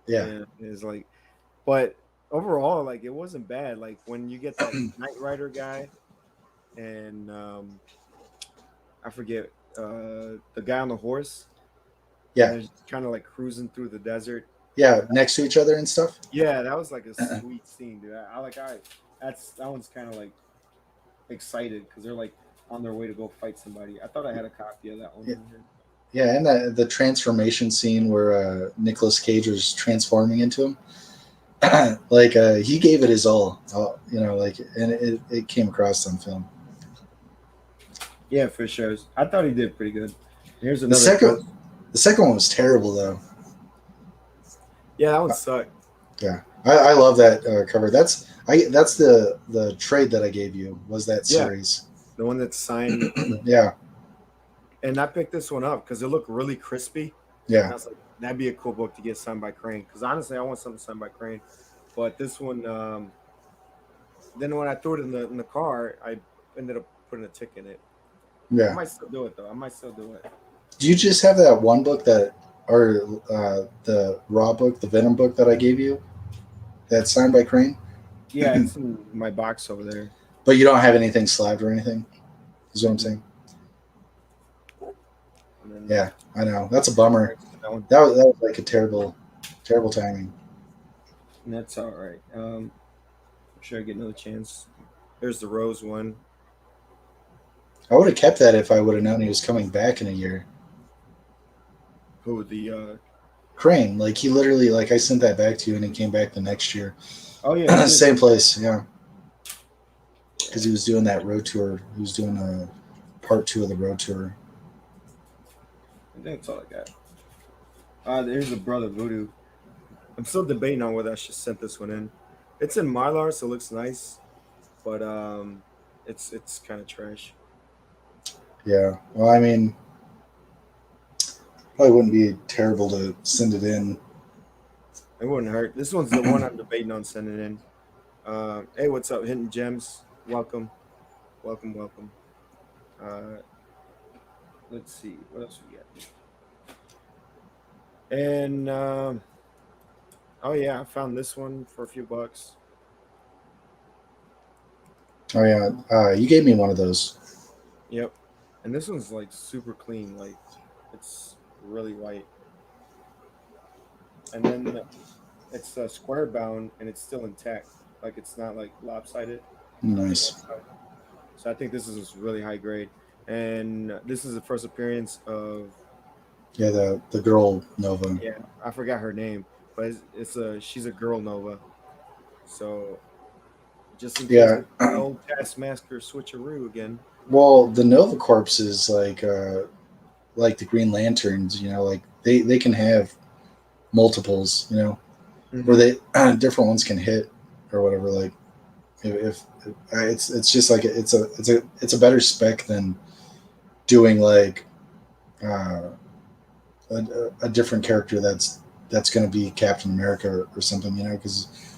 Speaker 2: yeah.
Speaker 1: yeah, it's like, but overall, like it wasn't bad. Like when you get that Knight Rider guy and I forget the guy on the horse, and
Speaker 2: Yeah,
Speaker 1: they're kind of like cruising through the desert.
Speaker 2: yeah, next to each other and stuff.
Speaker 1: Yeah, that was like a sweet scene, dude. That one's kind of like excited because they're like on their way to go fight somebody. I thought I had a copy of that one
Speaker 2: Yeah,
Speaker 1: in here.
Speaker 2: yeah, and the transformation scene where Nicolas Cage was transforming into him, like he gave it his all, you know, like, and it came across on film.
Speaker 1: Yeah, for sure. I thought he did pretty good. Here's
Speaker 2: The
Speaker 1: another
Speaker 2: second,
Speaker 1: ghost.
Speaker 2: the second one was terrible though.
Speaker 1: Yeah, that one sucked.
Speaker 2: Yeah, I love that cover. That's the trade that I gave you was that
Speaker 1: Yeah,
Speaker 2: series.
Speaker 1: the one that's signed,
Speaker 2: Yeah,
Speaker 1: and I picked this one up because it looked really crispy. And
Speaker 2: yeah,
Speaker 1: I was like, that'd be a cool book to get signed by Crane. Because honestly, I want something signed by Crane. But this one, then when I threw it in the car, I ended up putting a tick in it. I
Speaker 2: yeah.
Speaker 1: might still do it though. I might still do it.
Speaker 2: Do you just have that one book that, or the Raw book, the Venom book that I gave you, that's signed by Crane?
Speaker 1: Yeah, it's in my box over there.
Speaker 2: But you don't have anything slabbed or anything. Is what I'm
Speaker 1: Mm-mm.
Speaker 2: saying.
Speaker 1: And then
Speaker 2: Yeah, I know. That's a
Speaker 1: there's
Speaker 2: bummer.
Speaker 1: price for that one.
Speaker 2: That was like a terrible timing.
Speaker 1: And that's all right. I'm sure I get another chance. There's the Rose one.
Speaker 2: I would have kept that if I would have known he was coming back in a year.
Speaker 1: Who the
Speaker 2: Crane, like he literally, like I sent that back to you, and he came back the next year.
Speaker 1: oh yeah, he did.
Speaker 2: Same place, yeah. Because
Speaker 1: Yeah,
Speaker 2: he was doing that road tour. He was doing a part two of the road tour.
Speaker 1: I think that's all I got. There's a Brother Voodoo. I'm still debating on whether I should send this one in. It's in Mylar, so it looks nice, but it's kind of trash.
Speaker 2: Yeah. Well, I mean, probably wouldn't be terrible to send it in.
Speaker 1: It wouldn't hurt. This one's the one I'm debating on sending in. Hey, what's up, Hidden Gems? Welcome, welcome, welcome. Uh, let's see what else we got. And oh yeah, I found this one for a few bucks.
Speaker 2: Oh yeah, you gave me one of those.
Speaker 1: Yep, and this one's like super clean, like it's really white. And then it's square bound and it's still intact, like it's not like lopsided on one
Speaker 2: Nice.
Speaker 1: side. So I think this is really high grade. And this is the first appearance of
Speaker 2: Yeah, the girl Nova.
Speaker 1: yeah, I forgot her name, but it's a she's a girl Nova. So just in case
Speaker 2: Yeah.
Speaker 1: we do the old Taskmaster switcheroo again.
Speaker 2: Well, the Nova Corps is like the Green Lanterns. Like they can have multiples. Where
Speaker 1: Hmm.
Speaker 2: they different ones can hit or whatever. Like if it's just like it's a better spec than doing like uh, a different character that's going to be Captain America or something. Because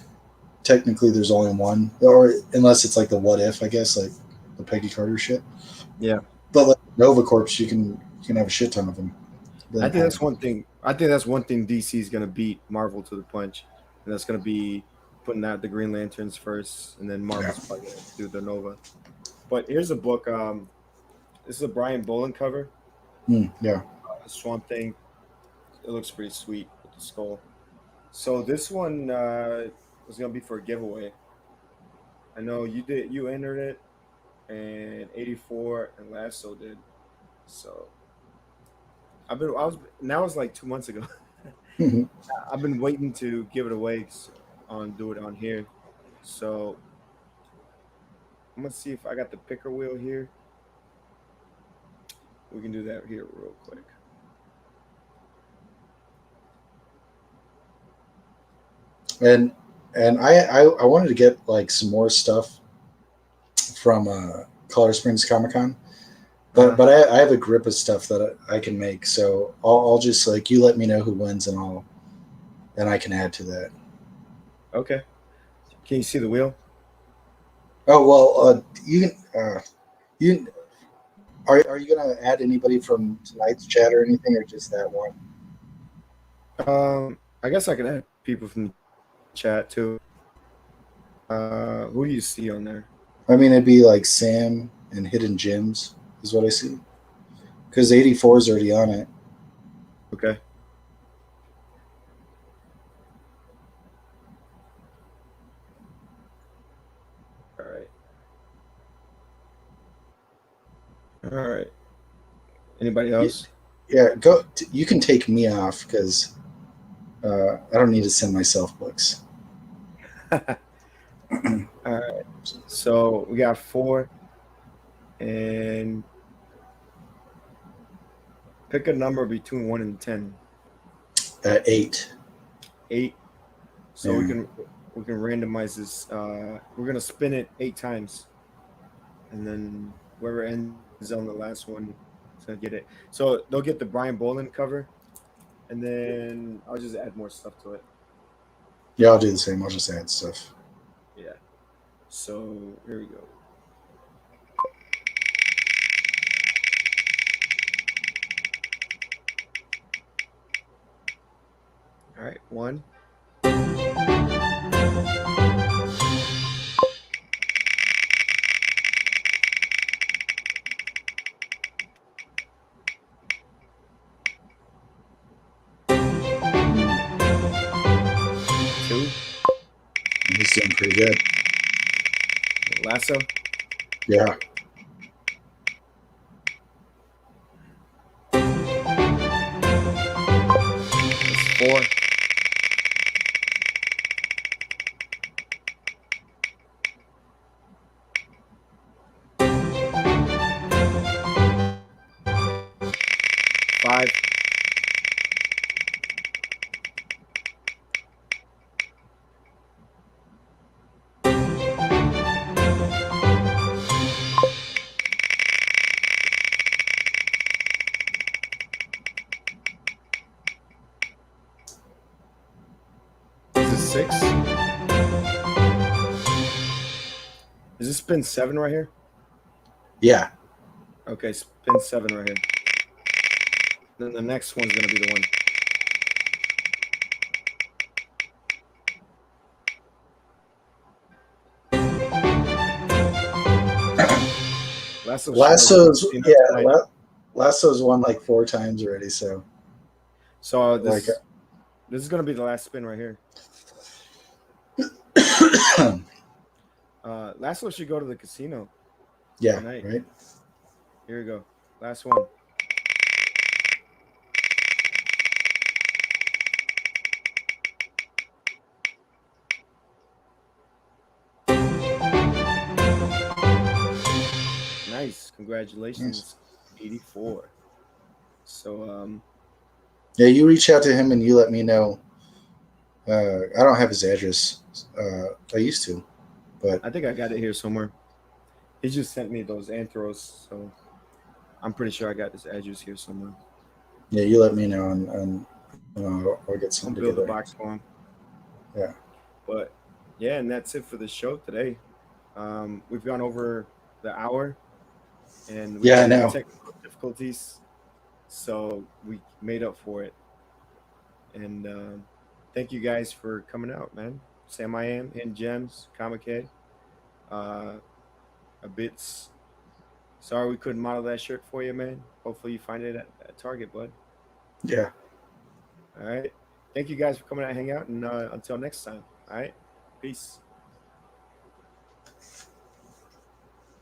Speaker 2: technically there's only one, or unless it's like the what if, I guess, like the Peggy Carter shit.
Speaker 1: Yeah,
Speaker 2: But like Nova Corps, you can have a shit ton of them.
Speaker 1: I
Speaker 2: Then
Speaker 1: think that's one thing. I think that's one thing DC is gonna beat Marvel to the punch, and that's gonna be putting out the Green Lanterns first, and then
Speaker 2: yeah,
Speaker 1: Marvel's probably gonna do the Nova. But here's a book. This is a Brian Boland cover.
Speaker 2: yeah.
Speaker 1: Swamp Thing. It looks pretty sweet with the skull. So this one was gonna be for a giveaway. I know you did. You entered it, and 84 and Lasso did. So I was now it's like 2 months ago.
Speaker 2: Mhm.
Speaker 1: I've been waiting to give it away on do it on here. So I'm gonna see if I got the picker wheel here. We can do that here real quick.
Speaker 2: and and I wanted to get like some more stuff from Color Springs Comic Con, but
Speaker 1: Uh,
Speaker 2: I have a grip of stuff that I can make. So I'll just like you let me know who wins, and I can add to that.
Speaker 1: okay. Can you see the wheel?
Speaker 2: Oh well, you can you are you gonna add anybody from tonight's chat or anything, or just that one?
Speaker 1: I guess I can add people from the chat too. Who do you see on there?
Speaker 2: I mean, it'd be like Sam and Hidden Gems is what I see. Because 84 is already on it.
Speaker 1: Okay. All right. All right. Anybody else?
Speaker 2: Yeah, go. You can take me off because I don't need to send myself books.
Speaker 1: All right. So we got four, and pick a number between 1 and 10.
Speaker 2: 8.
Speaker 1: 8. So
Speaker 2: Yeah.
Speaker 1: we can randomize this. We're gonna spin it 8 times, and then whoever ends on the last one is gonna get it. So they'll get the Brian Boland cover, and then I'll just add more stuff to it.
Speaker 2: Yeah, I'll do the same. I'll just add stuff.
Speaker 1: Yeah. So here we go. All right. One, 2,
Speaker 2: He's doing pretty good.
Speaker 1: lasso.
Speaker 2: Yeah.
Speaker 1: That's 4, 5, 6, Is this spin 7 right here?
Speaker 2: Yeah.
Speaker 1: Okay, spin 7 right here. Then the next one's gonna be the one.
Speaker 2: Lasso's Lasso's won like 4 times already. So
Speaker 1: So
Speaker 2: like,
Speaker 1: this is gonna be the last spin right here. Lasso should go to the casino
Speaker 2: yeah,
Speaker 1: tonight.
Speaker 2: right.
Speaker 1: Here we go. Last one. Nice. Congratulations.
Speaker 2: Nice.
Speaker 1: 84. So
Speaker 2: Yeah, you reach out to him and you let me know. I don't have his address. I used to, but
Speaker 1: I think I got it here somewhere. He just sent me those anthros, so I'm pretty sure I got this address here somewhere.
Speaker 2: yeah, you let me know and I'll get
Speaker 1: I'll
Speaker 2: something
Speaker 1: build a
Speaker 2: together.
Speaker 1: box for him.
Speaker 2: Yeah.
Speaker 1: But yeah, and that's it for the show today. We've gone over the hour, and we
Speaker 2: Yeah, I
Speaker 1: had
Speaker 2: know.
Speaker 1: technical difficulties, so we made up for it. And thank you guys for coming out, man. Sam I am, Hidden Gems, Comic uh, a bits. Sorry we couldn't model that shirt for you, man. Hopefully you find it at Target, bud.
Speaker 2: Yeah.
Speaker 1: All right. Thank you guys for coming out and hang out, and until next time. All right. Peace.